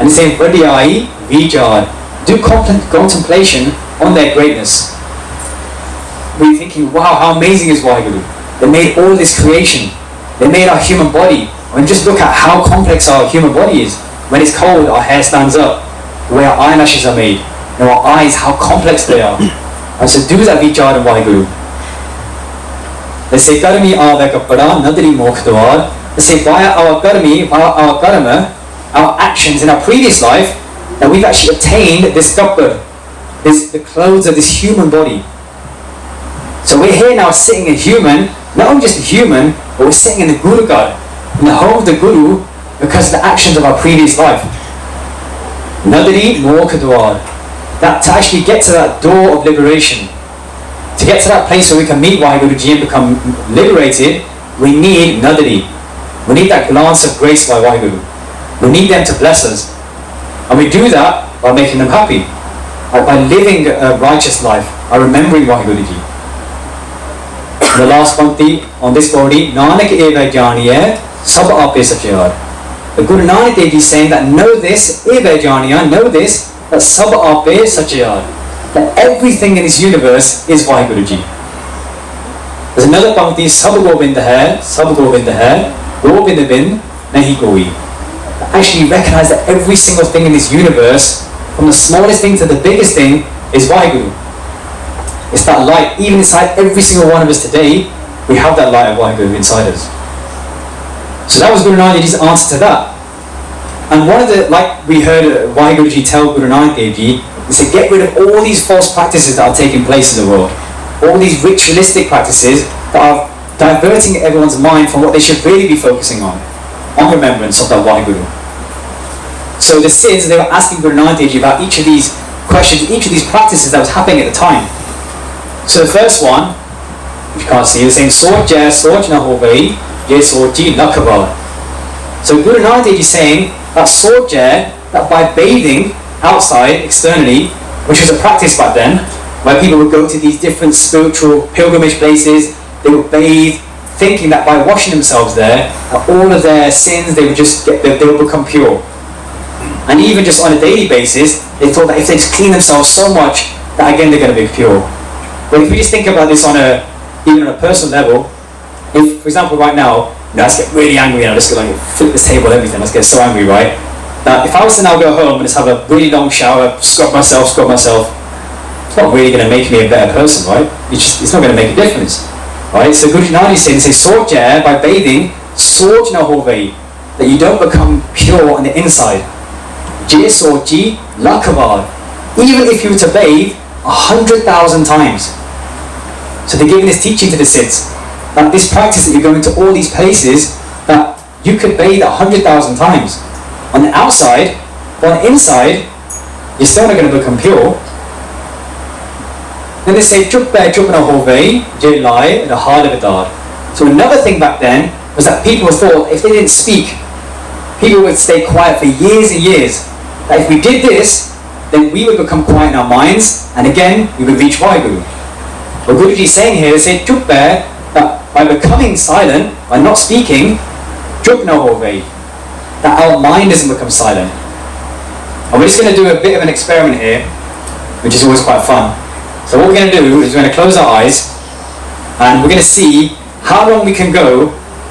And they say, Vadiyai Vijar. Do contemplation on their greatness. We're thinking, wow, how amazing is Waheguru? They made all this creation. They made our human body. And just look at how complex our human body is. When it's cold, our hair stands up. The way our eyelashes are made. Our eyes, how complex they are. And so do that vichar and Waheguru. They say, Karmi aave kappada, nadri mokhdwar. They say, via our karmi, via our karma, our actions in our previous life, that we've actually attained this kappad, the clothes of this human body. So we're here now sitting a human, not only just a human, but we're sitting in the Guru God, in the home of the Guru, because of the actions of our previous life. Nadari Mokhdwar. That to actually get to that door of liberation, to get to that place where we can meet Waheguruji and become liberated, we need Nadari. We need that glance of grace by Waheguru. We need them to bless us. And we do that by making them happy. By living a righteous life, by remembering Waheguruji. The last pankti on this body, Nanak eva janiye, sab ape sachayar. The Guru Nanak Dev Ji is saying that know this, eva janiya, know this, that sab ape sachayar. That everything in this universe is Waheguruji. There's another pankti, sab govinda hai, govinda bin nahi koi. Actually recognize that every single thing in this universe, from the smallest thing to the biggest thing, is Waheguru. It's that light, even inside every single one of us today, we have that light of Waheguru inside us. So that was Guru Nanak Dev Ji's answer to that. And one of the, like we heard Waheguruji tell Guru Nanak Dev Ji, he said, get rid of all these false practices that are taking place in the world. All these ritualistic practices that are diverting everyone's mind from what they should really be focusing on remembrance of that Waheguru. So the Siddhs, they were asking Guru Nanak Dev Ji about each of these questions, each of these practices that was happening at the time. So the first one, which you can't see, is saying, Soj jai soj na ho gai, ye soji lakhavar. So Guru Nanak Dev Ji is saying that Soj jai, that by bathing outside, externally, which was a practice back then, where people would go to these different spiritual pilgrimage places, they would bathe, thinking that by washing themselves there, that all of their sins, they would become pure. And even just on a daily basis, they thought that if they just clean themselves so much, that again they're going to be pure. But if we just think about this even on a personal level, if, for example, right now, let's get really angry and I'll just go like flip this table, everything, let's get so angry, right? Now, if I was to now go home and just have a really long shower, scrub myself, it's not really going to make me a better person, right? It's not going to make a difference, right? So Guru Nanak is saying, Soj jai, by bathing, Soj na ho gai, that you don't become pure on the inside. Je soji lakhavar. Even if you were to bathe 100,000 times. So they're giving this teaching to the Siddhs, that this practice that you're going to all these places, that you could bathe 100,000 times. On the outside, but on the inside, you're still not going to become pure. Then they say, Chup na hovei, je lai, the hard of it. So another thing back then was that people thought if they didn't speak, people would stay quiet for years and years. That if we did this, then we would become quiet in our minds, and again, we would reach Waheguru. What Guruji is saying here, they say, Chup that by becoming silent, by not speaking, Chup na hovei, that our mind doesn't become silent. And we're just going to do a bit of an experiment here, which is always quite fun. So what we're going to do is we're going to close our eyes, and we're going to see how long we can go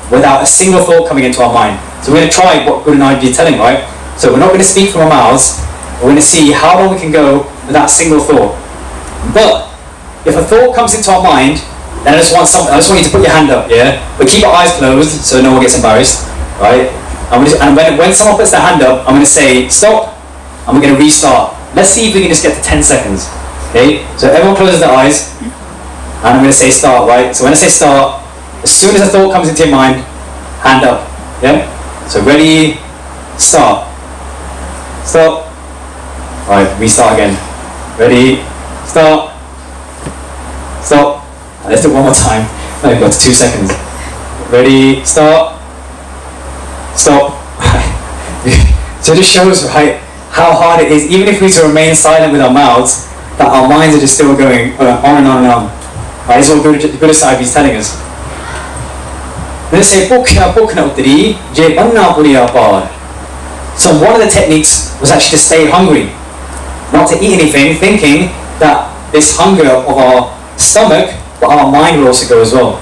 without a single thought coming into our mind. So we're going to try what Guru Nanak is telling, right? So we're not going to speak from our mouths, we're going to see how long we can go without a single thought. But if a thought comes into our mind, then I just want you to put your hand up, yeah? But keep our eyes closed so no one gets embarrassed, right? And when someone puts their hand up, I'm going to say stop, and we're going to restart. Let's see if we can just get to 10 seconds. Okay? So everyone closes their eyes, and I'm going to say start, right? So when I say start, as soon as a thought comes into your mind, hand up. Yeah? So ready, start. stop. Right, restart again. Ready, start. Stop. Right, let's do it one more time. No, we've got 2 seconds. Ready, start. Stop. So it just shows, right, how hard it is, even if we were to remain silent with our mouths, that our minds are just still going on and on and on. Right, this is what Guru Sahib is telling us. They say, so one of the techniques was actually to stay hungry, not to eat anything, thinking that this hunger of our stomach, but our mind will also go as well.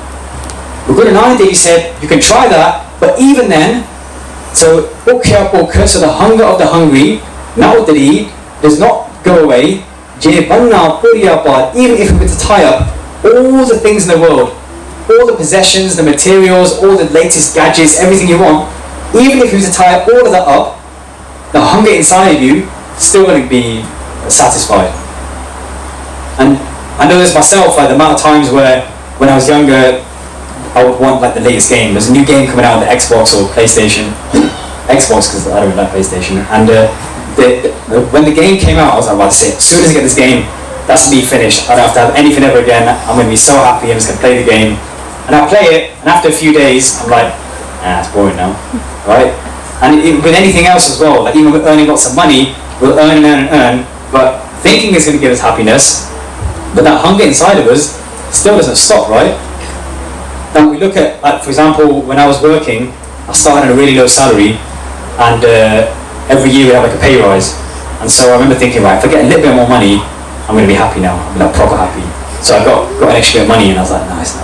But Guru Nanak Dev Ji said, you can try that, but even then, so the hunger of the hungry, does not go away, even if we were to tie up all the things in the world, all the possessions, the materials, all the latest gadgets, everything you want, even if you were to tie all of that up, the hunger inside of you still wouldn't be satisfied. And I know this myself, like the amount of times where when I was younger, I would want like the latest game. There's a new game coming out on the Xbox or PlayStation. Xbox, because I don't really like PlayStation. And when the game came out, I was like, well, that's it. As soon as I get this game, that's me finished. I don't have to have anything ever again. I'm going to be so happy. I'm just going to play the game. And I play it, and after a few days, I'm like, it's boring now, right? And with anything else as well, like even with earning lots of money, we'll earn and earn and earn, but thinking is going to give us happiness, but that hunger inside of us still doesn't stop, right? Now we look at, like, for example, when I was working, I started at a really low salary, and every year we have like a pay rise. And so I remember thinking, right, if I get a little bit more money, I'm going to be happy now. I'm like proper happy. So I got an extra bit of money, and I was like, nice.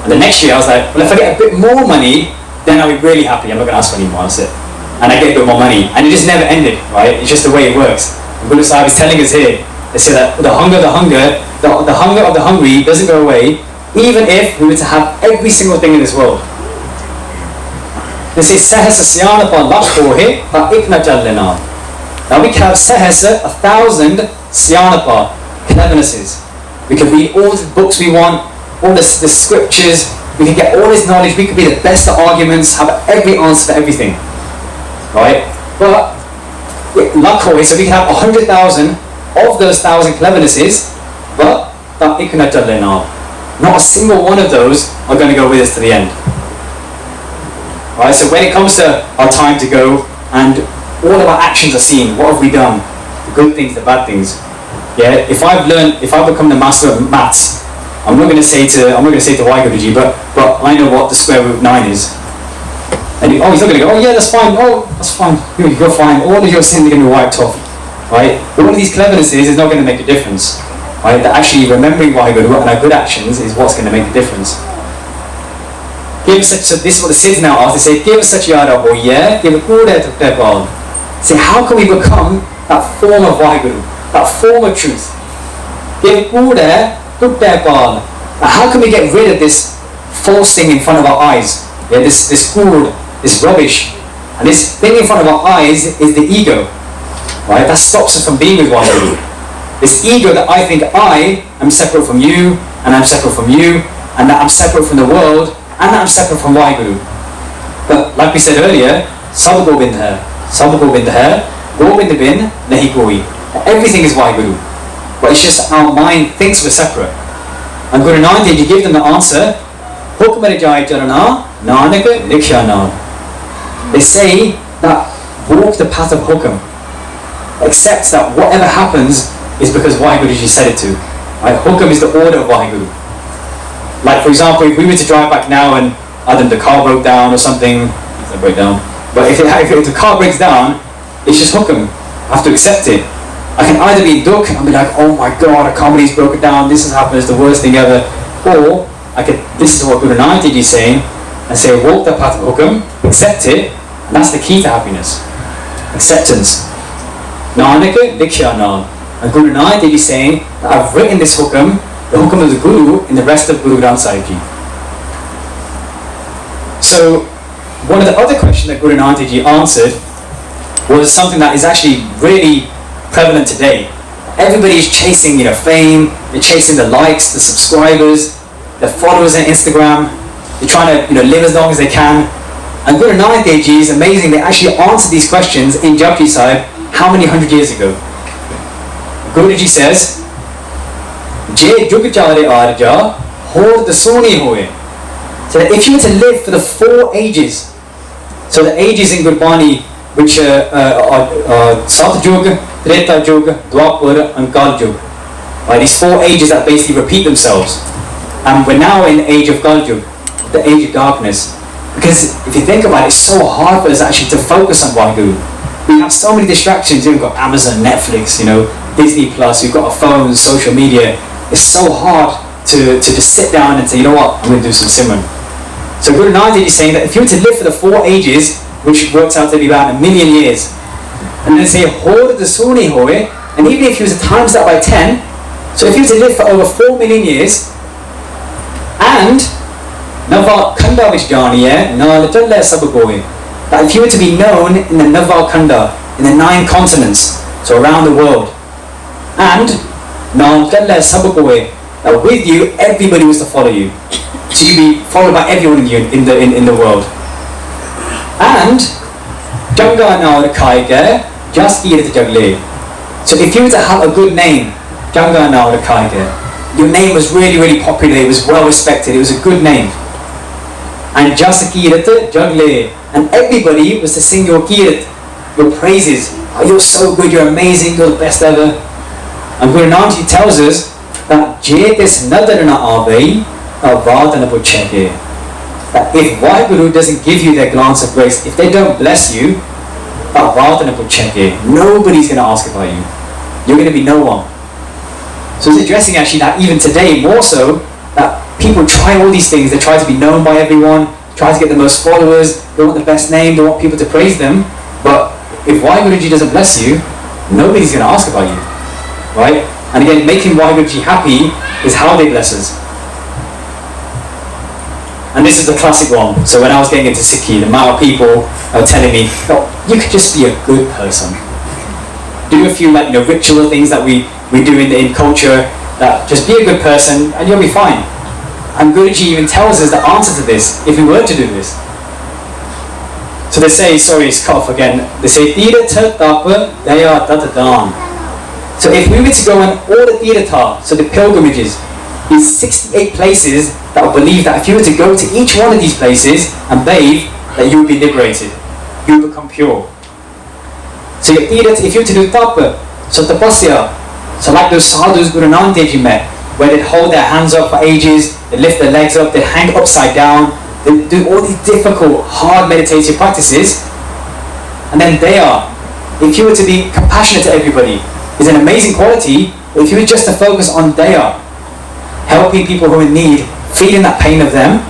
And the next year I was like, well, if I get a bit more money, then I'll be really happy. I'm not going to ask for any more, that's it. And I get a bit more money. And it just never ended, right? It's just the way it works. And Guru Sahib is telling us here, they say that the hunger of the hungry doesn't go away, even if we were to have every single thing in this world. They say, Sahasa Syanapa Lakhohe Pa Ikna Jalena. Now we can have Sahasa, 1,000 Syanapa, cleverness. We can read all the books we want, all the scriptures, we can get all this knowledge, we could be the best at arguments, have every answer for everything. Right? But, Lakhohe, so we can have 100,000 of those 1,000 clevernesses, but not a single one of those are going to go with us to the end. Right? So when it comes to our time to go and all of our actions are seen, what have we done? The good things, the bad things. Yeah. If I become the master of maths, I'm not going to say to Waiguruji, but I know what the square root of 9 is. And he's not going to go, oh yeah, that's fine. Oh, that's fine. You're fine. All of your sins are going to be wiped off. Right? All of these clevernesses is not going to make a difference. Right? That actually remembering Waiguru and our good actions is what's going to make the difference. So this is what the Siddhs now ask. They say, give us such yada or yeah, give it all there to Tebal. Say, how can we become that form of Waiguru, that form of truth? Give it all there to Tebal. How can we get rid of this false thing in front of our eyes? Yeah, this food, this rubbish. And this thing in front of our eyes is the ego. Right? That stops us from being with Waiguru. This ego that I think I am separate from you, and I'm separate from you, and that I'm separate from the world, and that I'm separate from Waiguru. But like we said earlier, Sab Gobind hai, Gobind bin nahi koi. Everything is Waiguru. But it's just our mind thinks we're separate. And Guru Nanak Dev Ji give them the answer, Hukmar Jai Charana, Nanak Likshana. They say that walk the path of Hukam. Accepts that whatever happens is because Waheguru Ji said it to. Right? Hukam is the order of Waheguru. Like for example, if we were to drive back now and the car broke down or something, it doesn't break down. But if the car breaks down, it's just Hukam. I have to accept it. I can either be dukh and be like, oh my god, a company's broken down, this has happened, it's the worst thing ever. Or I could listen to what Guru Nanak Dev Ji is saying and say, walk the path of Hukam, accept it, and that's the key to happiness. Acceptance. Nanaka Dikshana. And Guru Nanak Dev Ji is saying that I've written this Hukam, the Hukam of the Guru, in the rest of Guru Granth Sahib Ji. So, one of the other questions that Guru Nanak Dev Ji answered was something that is actually really prevalent today. Everybody is chasing, fame. They're chasing the likes, the subscribers, the followers on Instagram. They're trying to, live as long as they can. And Guru Nanak Dev Ji is amazing. They actually answer these questions in Japji Sahib how many hundred years ago? Guruji says, Je jug chare arja, hor the soni hoye. So that if you were to live for the 4 ages, so the ages in Gurbani, which are Sat Yug, Treta Yug, Dwapar and Kal Yug, right, these 4 ages that basically repeat themselves. And we're now in the age of Kal Yug, the age of darkness. Because if you think about it, it's so hard for us actually to focus on Waheguru. We have so many distractions. We've got Amazon, Netflix, Disney Plus, we've got our phones, social media. It's so hard to just sit down and say, you know what, I'm going to do some Simran. So Guru Nanak is saying that if you were to live for the 4 ages, which works out to be about 1 million years, and then say, Hor the Suni Hoye, and even if you were to times that by 10, so if you were to live for over 4 million years, and Nava Khanda vich jani hai, na latalle sab goye, that if you were to be known in the Nava Khanda, in the 9 continents, so around the world, and na latalle sab goye, that with you everybody was to follow you, so you'd be followed by everyone in the world, and Janga na rakhai ge, just kirat jagle. So if you were to have a good name, Janga na rakhai ge, your name was really, really popular, it was well respected, it was a good name. And just kirat jagle, and everybody was to sing your kirat, your praises. Oh, you're so good, you're amazing, you're the best ever. And Guru Nanak tells us that Jetis nadar na avei, avadana pucheke. That if Waheguru doesn't give you their glance of grace, if they don't bless you, avadana pucheke, nobody's going to ask about you. You're going to be no one. So it's addressing actually that even today, more so, that people try all these things, they try to be known by everyone, try to get the most followers, they want the best name, they want people to praise them, but if Waheguruji doesn't bless you, nobody's going to ask about you, right? And again, making Waheguruji happy is how they bless us. And this is the classic one. So when I was getting into Sikhi, the amount of people are telling me, oh, you could just be a good person. Do a few ritual things that we do in culture, that just be a good person and you'll be fine. And Guruji even tells us the answer to this, if we were to do this. So they say, sorry, it's cut off again, they say, Tirtha Tapa Daya Tatadan. So if we were to go on all the Tirtha, so the pilgrimages, these 68 places that will believe that if you were to go to each one of these places and bathe, that you would be liberated, you would become pure. So your Tirtha, if you were to do Tapa, so Tapasya, so like those sadhus Guru Nanak Dev Ji met, where they'd hold their hands up for ages, they'd lift their legs up, they'd hang upside down, they'd do all these difficult, hard meditative practices, and then if you were to be compassionate to everybody, is an amazing quality, but if you were just to focus on daya, helping people who are in need, feeling that pain of them,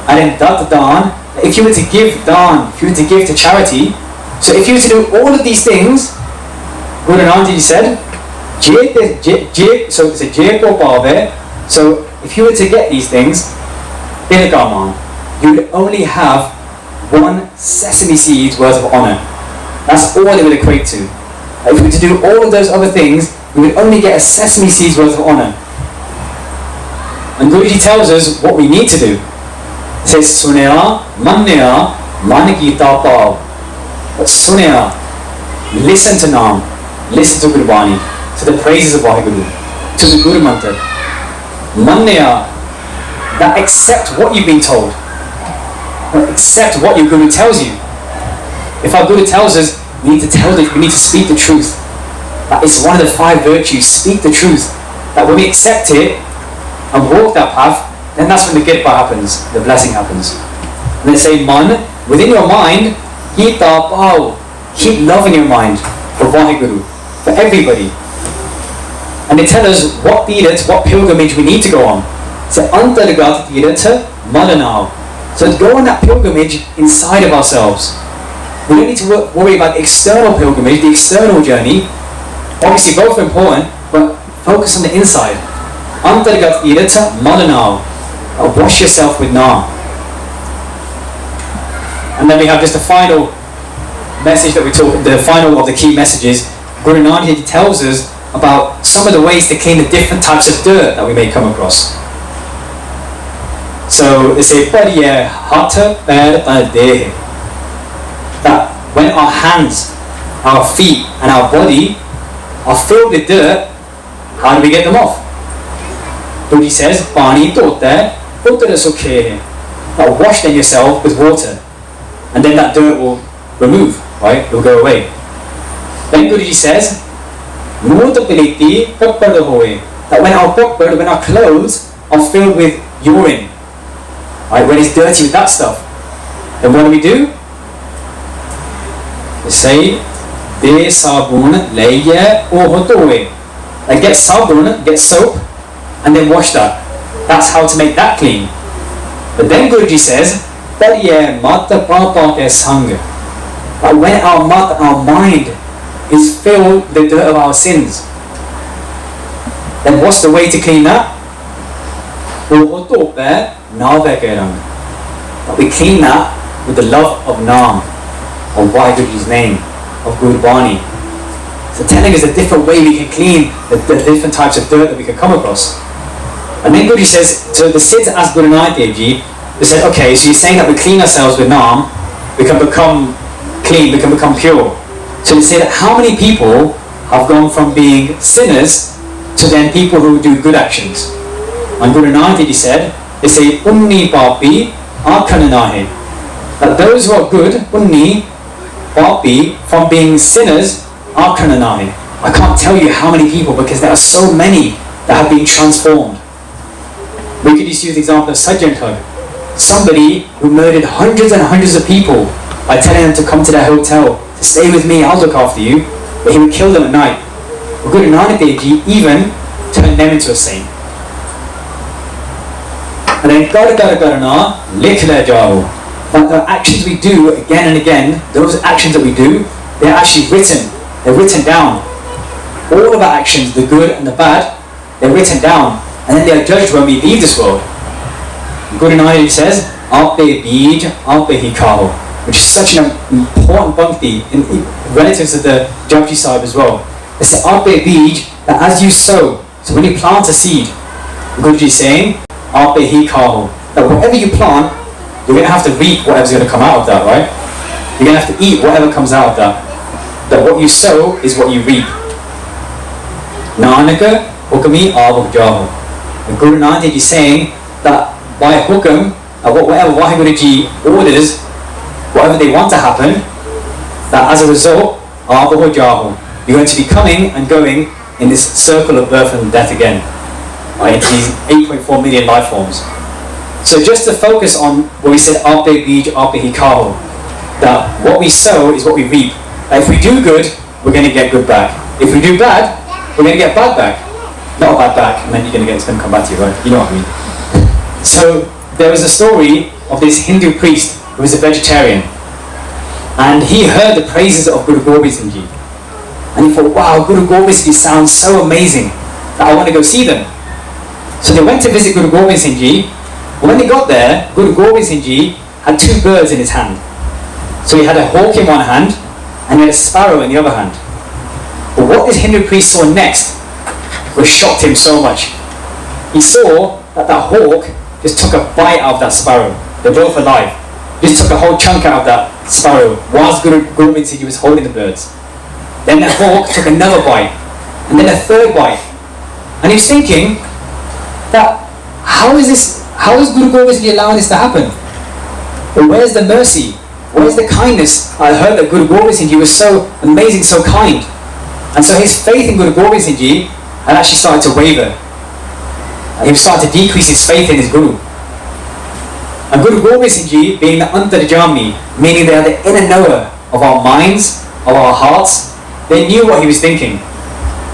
and then dan, if you were to give dan, if you were to give to charity, so if you were to do all of these things, Guru Nanak Ji said, so it's a so if you were to get these things, you would only have 1 sesame seed's worth of honor. That's all it would equate to. If we were to do all of those other things, we would only get a sesame seed's worth of honor. And Guruji tells us what we need to do. He says, Sunaya, Mannaya, Manakita Pav. But Sunaya, listen to Naam, listen to Gurbani, to the praises of Waheguru, to the Guru Mantra. Mannaya, that accept what you've been told. Accept what your Guru tells you. If our Guru tells us, we need to speak the truth. That is one of the 5 virtues, speak the truth. That when we accept it and walk that path, then that's when the Kirpa happens, the blessing happens. And they say, Man, within your mind, keep love in your mind for Waheguru, for everybody. And they tell us what Tirat, what pilgrimage we need to go on. So Antargat Tirat Malanao. So go on that pilgrimage inside of ourselves. We don't need to worry about the external pilgrimage, the external journey. Obviously both are important, but focus on the inside. Antargat Tirat Malanao. Wash yourself with Naam. And then we have just the final message that the final of the key messages. Guru Nanak tells us about some of the ways to clean the different types of dirt that we may come across. So they say, that when our hands our feet and our body are filled with dirt, how do we get them off? Guruji says, Pani dhota uttara sukhe. Now wash then yourself with water, and then that dirt will remove, right? It will go away. Then Guruji says, Murtapiliti kappada hoye. That when our clothes are filled with urine, right? When it's dirty with that stuff, then what do? They say, De sabun leye ohotoe. Like get sabun, get soap, and then wash that. That's how to make that clean. But then Guruji says, Tariye mata papa ke sang. But when our mind is filled with the dirt of our sins, then what's the way to clean that? But we clean that with the love of Naam, of Vaheguru's name, of Gurbani. So telling us a different way we can clean the different types of dirt that we can come across. And then Guruji says, so the Siddhs asked Guru Nanak Dev Ji, they said, okay, so you're saying that we clean ourselves with Naam, we can become clean, we can become pure. So they said, how many people have gone from being sinners to then people who do good actions? And Guru Nanak Dev Ji said, they say, Unni papi akhananahe. That those who are good, Unni papi, from being sinners, akhananahe. I can't tell you how many people, because there are so many that have been transformed. We could just use the example of Sajjan Thug, somebody who murdered hundreds and hundreds of people by telling them to come to their hotel, to stay with me, I'll look after you, but he would kill them at night. But Guru Nanak Dev Ji even turned them into a saint. And then Garana Likhla Jao. But the actions we do again and again, those actions that we do, they're actually written. They're written down. All of our actions, the good and the bad, they're written down. And then they are judged when we leave this world. Guru Nanak says, Ape Bij, Ape Hikao, which is such an important bhakti in relatives of the Japji Sahib as well. They say, Ape Bij, that as you sow, so when you plant a seed, Guruji is saying, Ape Hikao, that whatever you plant, you're going to have to reap whatever's going to come out of that, right? You're going to have to eat whatever comes out of that. That what you sow is what you reap. Nanaka Hukami Abu Jahu. And Guru Nanak is saying that by hukam, whatever Vaheguruji orders, whatever they want to happen, that as a result, Abu Jahu, you're going to be coming and going in this circle of birth and death again. Right? These 8.4 million life forms. So just to focus on what we said, Ape Bij, Ape Hikao, that what we sow is what we reap. That if we do good, we're going to get good back. If we do bad, we're going to get bad back. Not a bad back, and then it's going to come back to you, right? You know what I mean. So there was a story of this Hindu priest who was a vegetarian, and he heard the praises of Guru Gobind Singh Ji, and he thought, wow, Guru Gobind Singh Ji sounds so amazing that I want to go see them. So they went to visit Guru Gobind Singh Ji. When they got there, Guru Gobind Singh Ji had two birds in his hand. So he had a hawk in one hand and he had a sparrow in the other hand. But what this Hindu priest saw next was shocked him so much. He saw that that hawk just took a bite out of that sparrow. They're both alive. Just took a whole chunk out of that sparrow whilst Guru Gobind Singh Ji was holding the birds. Then the hawk took another bite, and then a third bite. And he was thinking that how is Guru Gobind Singh Ji allowing this to happen? But where's the mercy? Where's the kindness? I heard that Guru Gobind Singh Ji was so amazing, so kind. And so his faith in Guru Gobind Singh Ji had actually started to waver. He was starting to decrease his faith in his Guru. And Guru Gobind Singh Ji, being the Antarjami, meaning they are the inner knower of our minds, of our hearts, they knew what he was thinking.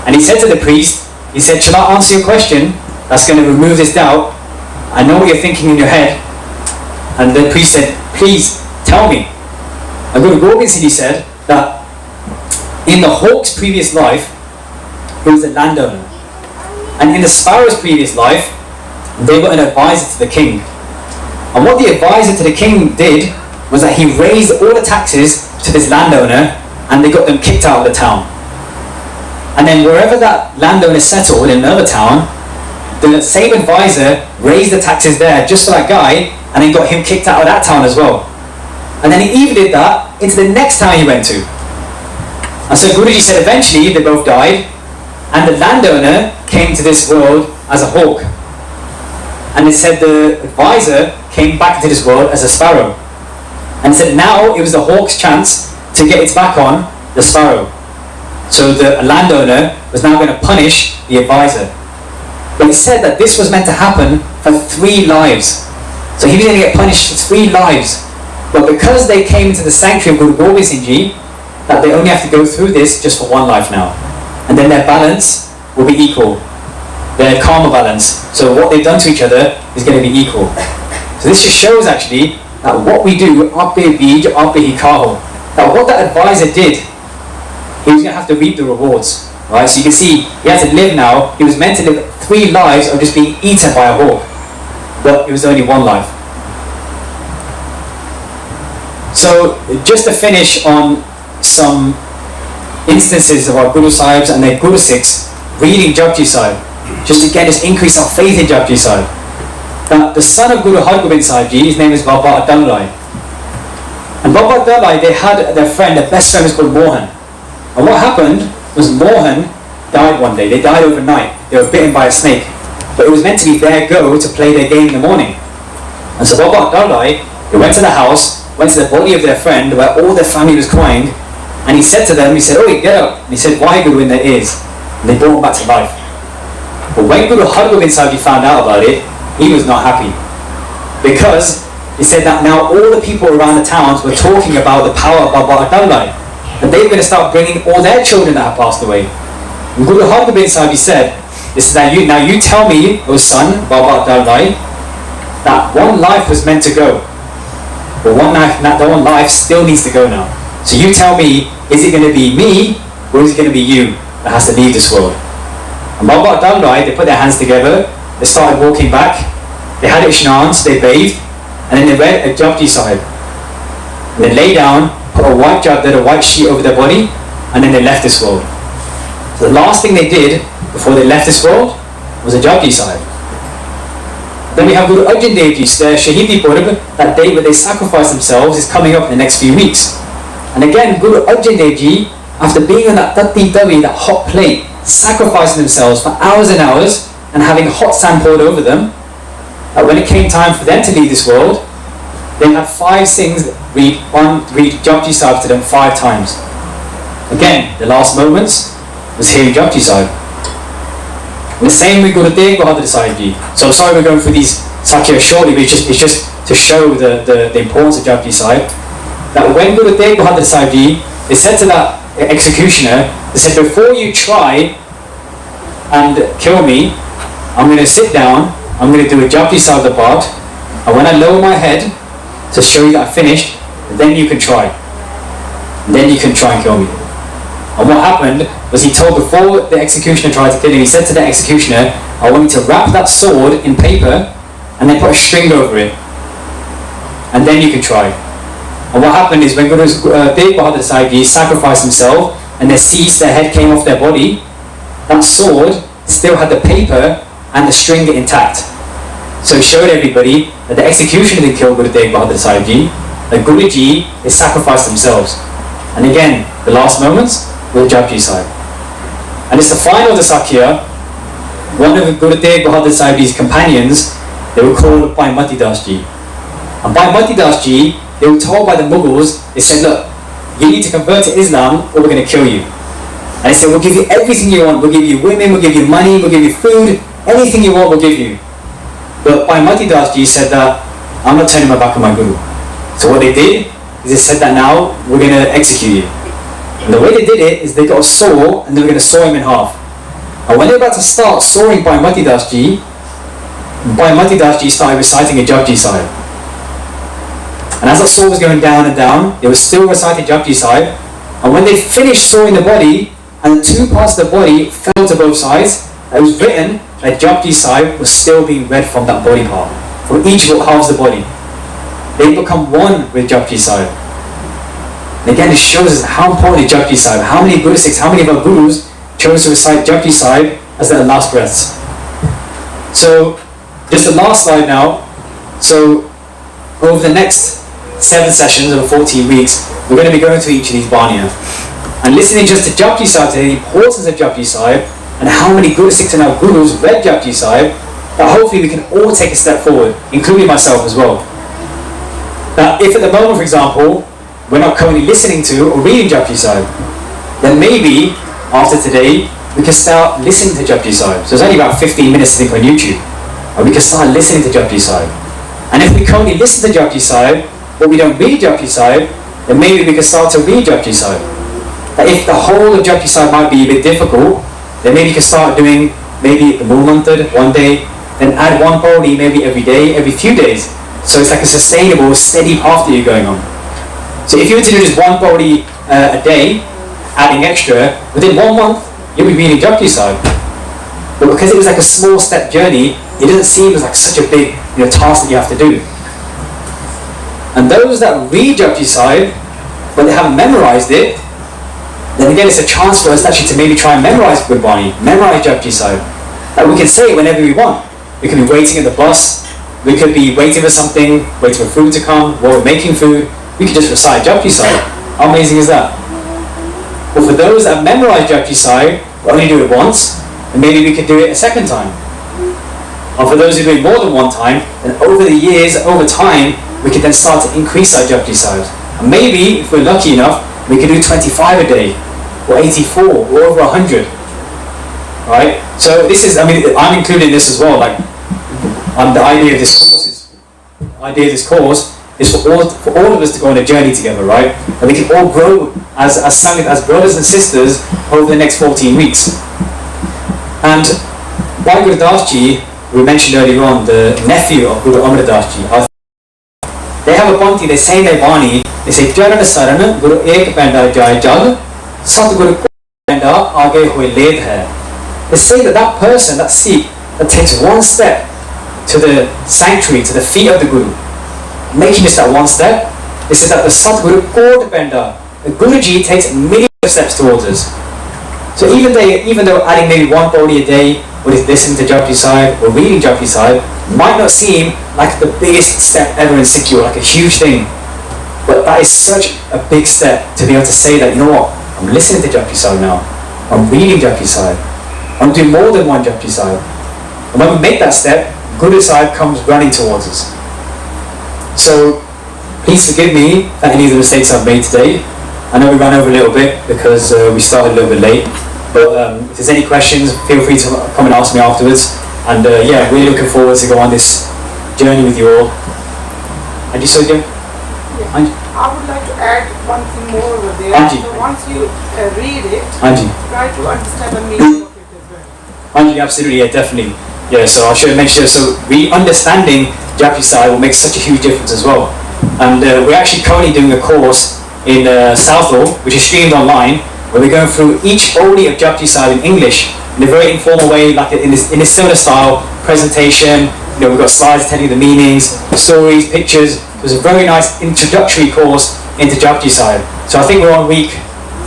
And he said to the priest, he said, shall I answer your question? That's going to remove this doubt. I know what you're thinking in your head. And the priest said, please, tell me. And Guru Gobind Singh Ji said that in the hawk's previous life, he was a landowner. And in the sparrow's previous life, they were an advisor to the king. And what the advisor to the king did was that he raised all the taxes to this landowner and they got them kicked out of the town. And then wherever that landowner settled in another town, the same advisor raised the taxes there just for that guy and then got him kicked out of that town as well. And then he even did that into the next town he went to. And so Guruji said eventually they both died, and the landowner came to this world as a hawk. And it said the advisor came back into this world as a sparrow. And said now it was the hawk's chance to get its back on the sparrow. So the landowner was now going to punish the advisor. But he said that this was meant to happen for 3 lives. So he was going to get punished for 3 lives. But because they came into the sanctuary of Guru Gobind Singh Ji, that they only have to go through this just for 1 life now. And then their balance will be equal. Their karma balance. So what they've done to each other is going to be equal. So this just shows actually that what we do, that what that advisor did, he was going to have to reap the rewards. Right? So you can see, he had to live now, he was meant to live 3 lives of just being eaten by a hawk. But it was only 1 life. So just to finish on some instances of our Guru Sahibs and their Guru Sikhs reading Japji Sahib, just again, just increase our faith in Japji Sahib. Now, the son of Guru Hargobind Sahib Ji, his name is Baba Atal Rai. And Baba Atal Rai, they had their friend, their best friend was called Mohan. And what happened was Mohan died one day. They died overnight. They were bitten by a snake. But it was meant to be their go to play their game in the morning. And so Baba Atal Rai, he went to the house, went to the body of their friend where all their family was crying, and he said to them, he said, "Oh, get up." And he said, "Waheguru" in their ears. And they brought him back to life. But when Guru Hargobind Sahib Ji found out about it, he was not happy. Because he said that now all the people around the towns were talking about the power of Baba Atal Rai. And they were going to start bringing all their children that had passed away. And Guru Hargobind Sahib Ji said, this is that now you tell me, O son, Baba Atal Rai, that 1 life was meant to go. But that 1 life still needs to go now. So you tell me, is it going to be me, or is it going to be you that has to leave this world? And Baba Atal Rai, they put their hands together, they started walking back, they had ishnans, they bathed, and then they read a Japji Sahib. And they lay down, put a white chadar, a white sheet over their body, and then they left this world. So the last thing they did before they left this world was a Japji Sahib. Then we have Guru Arjan Dev Ji, their Shahidi Purab, that day where they sacrifice themselves is coming up in the next few weeks. And again, Guru Arjan Dev Ji, after being on that tatti tawi, that hot plate, sacrificing themselves for hours and hours, and having hot sand poured over them, that when it came time for them to leave this world, they had 5 things read Japji Sahib to them 5 times. Again, the last moments was hearing Japji Sahib. And the same with Guru Tegh Bahadur Sahib Ji. So I'm sorry we're going through these sakyas shortly, but it's just to show the importance of Japji Sahib. That when Guru Tegh Bahadur Sahib Ji, they said to that executioner, they said, before you try and kill me, I'm going to sit down, I'm going to do a Japji Sahib part, and when I lower my head to show you that I finished, then you can try. Then you can try and kill me. And what happened was he told, before the executioner tried to kill him, he said to the executioner, I want you to wrap that sword in paper and then put a string over it. And then you can try. And what happened is when Guru Tegh Bahadur Sahib Ji sacrificed himself and their head came off their body, that sword still had the paper and the string intact. So it showed everybody that the executioner didn't kill Guru Tegh Bahadur Sahib Ji, that Guruji, they sacrificed themselves. And again, the last moments were Japji Sahib. And it's the final of the Sakya. One of Guru Tegh Bahadur Sahib Ji's companions, they were called Bhai Mati Das Ji. And Bhai Mati Das Ji, they were told by the Mughals, they said, look, you need to convert to Islam or we're going to kill you. And they said, we'll give you everything you want. We'll give you women, we'll give you money, we'll give you food, anything you want, we'll give you. But Bhai Mati Das Ji said that, I'm not turning my back on my Guru. So what they did is they said that now we're going to execute you. And the way they did it is they got a saw and they were going to saw him in half. And when they were about to start sawing Bhai Mati Das Ji, Bhai Mati Das Ji started reciting a Japji Sahib. And as that saw was going down and down, they were still reciting Japji Sahib. And when they finished sawing the body, and the 2 parts of the body fell to both sides, it was written that Japji Sahib was still being read from that body part, from each halves of the body. They become one with Japji Sahib. And again, it shows us how important is Japji Sahib. How many Guru Sikhs, how many of our Gurus chose to recite Japji Sahib as their last breaths. So, just the last slide now. So, over the next 7 sessions over 14 weeks, we're going to be going through each of these Baniya. and listening just to Japji Sahib, to the importance of Japji Sahib, and how many Guru Sikhs and our Gurus read Japji Sahib, that hopefully we can all take a step forward, including myself as well. Now, if at the moment, for example, we're not currently listening to or reading Japji Sahib, then maybe after today we can start listening to Japji Sahib. So it's only about 15 minutes I think on YouTube, and we can start listening to Japji Sahib. And if we currently listen to Japji Sahib, but we don't read Japji Sahib, then maybe we can start to read Japji Sahib. But if the whole of Japji Sahib might be a bit difficult, then maybe you can start doing maybe the Mool Mantra one day, then add one pauri maybe every day, every few days. So it's like a sustainable, steady path that you're going on. So if you were to do just one pauri a day, adding extra, within 1 month, you'll be reading Japji Sahib. But because it was like a small step journey, it doesn't seem as like such a big task that you have to do. And those that read Japji Sahib, but they haven't memorized it, then again it's a chance for us actually to maybe try and memorize Gurbani, memorize Japji Sahib. That we can say it whenever we want. We could be waiting at the bus, we could be waiting for something, waiting for food to come, while we're making food, we could just recite Japji Sahib. How amazing is that? But for those that memorize Japji Sahib, we only do it once, and maybe we could do it a second time. And for those who do it more than one time, then over the years, over time, we could then start to increase our Japji Sahibs. And maybe, if we're lucky enough, we could do 25 a day, or 84, or over 100. Right? So this is, I'm including this as well. Like, the idea of this course is for all of us to go on a journey together, right? And we can all grow as Sangha, as brothers and sisters over the next 14 weeks. And Bhai Gurdas Ji, we mentioned earlier on, the nephew of Guru Amar Das Ji, they have a Panti, they say in their Bani, they say, Charana Sarana, Guru Ek Penda Jai Jag, Sat Guru Penda Aage Hoye Led Hai. They say that person, that Sikh, that takes one step to the sanctuary, to the feet of the Guru, making just that one step, they say that the Sat Guru Ko Dependa, the Guruji takes millions of steps towards us. So even though adding maybe one pauri a day, or listening to Japji Sahib, or reading Japji Sahib, might not seem like the biggest step ever in Sikh, like a huge thing. But that is such a big step to be able to say that, you know what, I'm listening to Japji Sahib now, I'm reading Japji Sahib, I'm doing more than one Japji Sahib. And when we make that step, Guru Sahib comes running towards us. So please forgive me for any of the mistakes I've made today. I know we ran over a little bit because we started a little bit late. But if there's any questions, feel free to come and ask me afterwards. And yeah, really looking forward to go on this journey with you all. Anji Soja? I would like to add one thing more over there. Anji. So once you read it, Anji. try to understand the meaning of it as well. Anji, absolutely, yeah, definitely. Yeah, so I should mention, so understanding Japji Sahib will make such a huge difference as well. And we're actually currently doing a course in Southall, which is streamed online, where we're going through each pauri of Japji Sahib in English in a very informal way, like in a similar style presentation. We've got slides telling you the meanings, stories, pictures. It was a very nice introductory course into Japji Sahib. So I think we're on week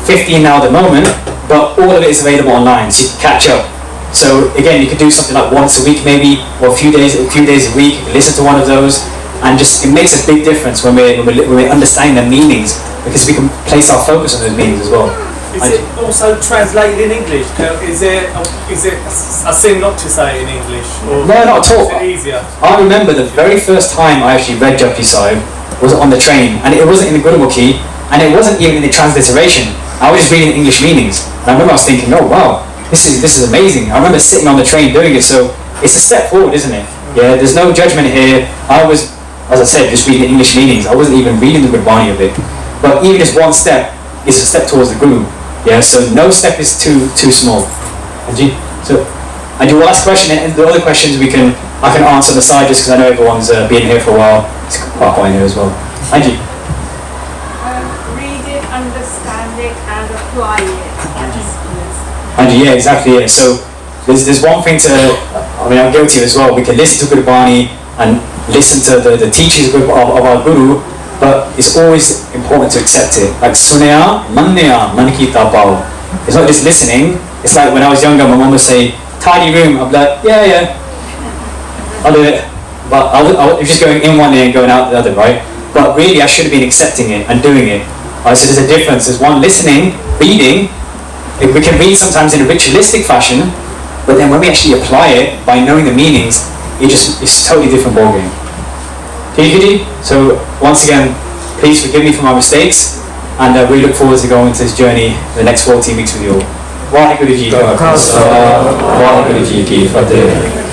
15 now at the moment, but all of it is available online, so you can catch up. So again, you could do something like once a week maybe, or a few days a week, listen to one of those, and just it makes a big difference when we're understanding the meanings, because we can place our focus on those meanings as well. Is it also translated in English? Is it a sin not to say it in English? Or No, not at all. is it easier? I remember the very first time I actually read Japji Sahib was on the train, and it wasn't in the Gurumukhi, and it wasn't even in the transliteration. I was just reading the English meanings, and I remember I was thinking, oh wow, this is amazing. I remember sitting on the train doing it, so it's a step forward, isn't it? Yeah, there's no judgment here. I was, as I said, just reading the English meanings. I wasn't even reading the Gurbani of it. But even just one step is a step towards the Guru. Yeah, so no step is too small. Anji, so Anji, one last question, and the other questions I can answer on the side, just because I know everyone's been here for a while. It's quite quiet here as well. Anji. Read it, understand it, and apply it. Anji, yeah, exactly. Yeah. So there's one thing I'm guilty of as well. We can listen to Gurbani and listen to the teachings of our Guru, but it's always important to accept it. Like sunaya, mannaya, mankita pao. It's not just listening. It's like when I was younger, my mom would say, tidy room. I'd be like, yeah, I'll do it. But I was just going in one ear and going out the other, right? But really, I should have been accepting it and doing it. So there's a difference. There's one listening, reading. We can read sometimes in a ritualistic fashion, but then when we actually apply it by knowing the meanings, it's a totally different ballgame. So once again, please forgive me for my mistakes, and we look forward to going to this journey the next 14 weeks with you all. Waheguru Ji Ka Khalsa, Waheguru Ji Ki Fateh.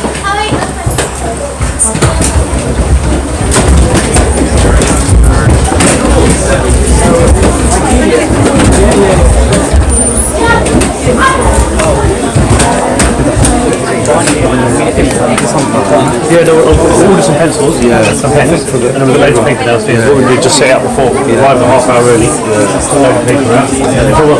Yeah, there were ordered some pencils, some pens, and then we've got loads of paper downstairs. What we did, just set it up before, arrived a half hour early, load of paper out, and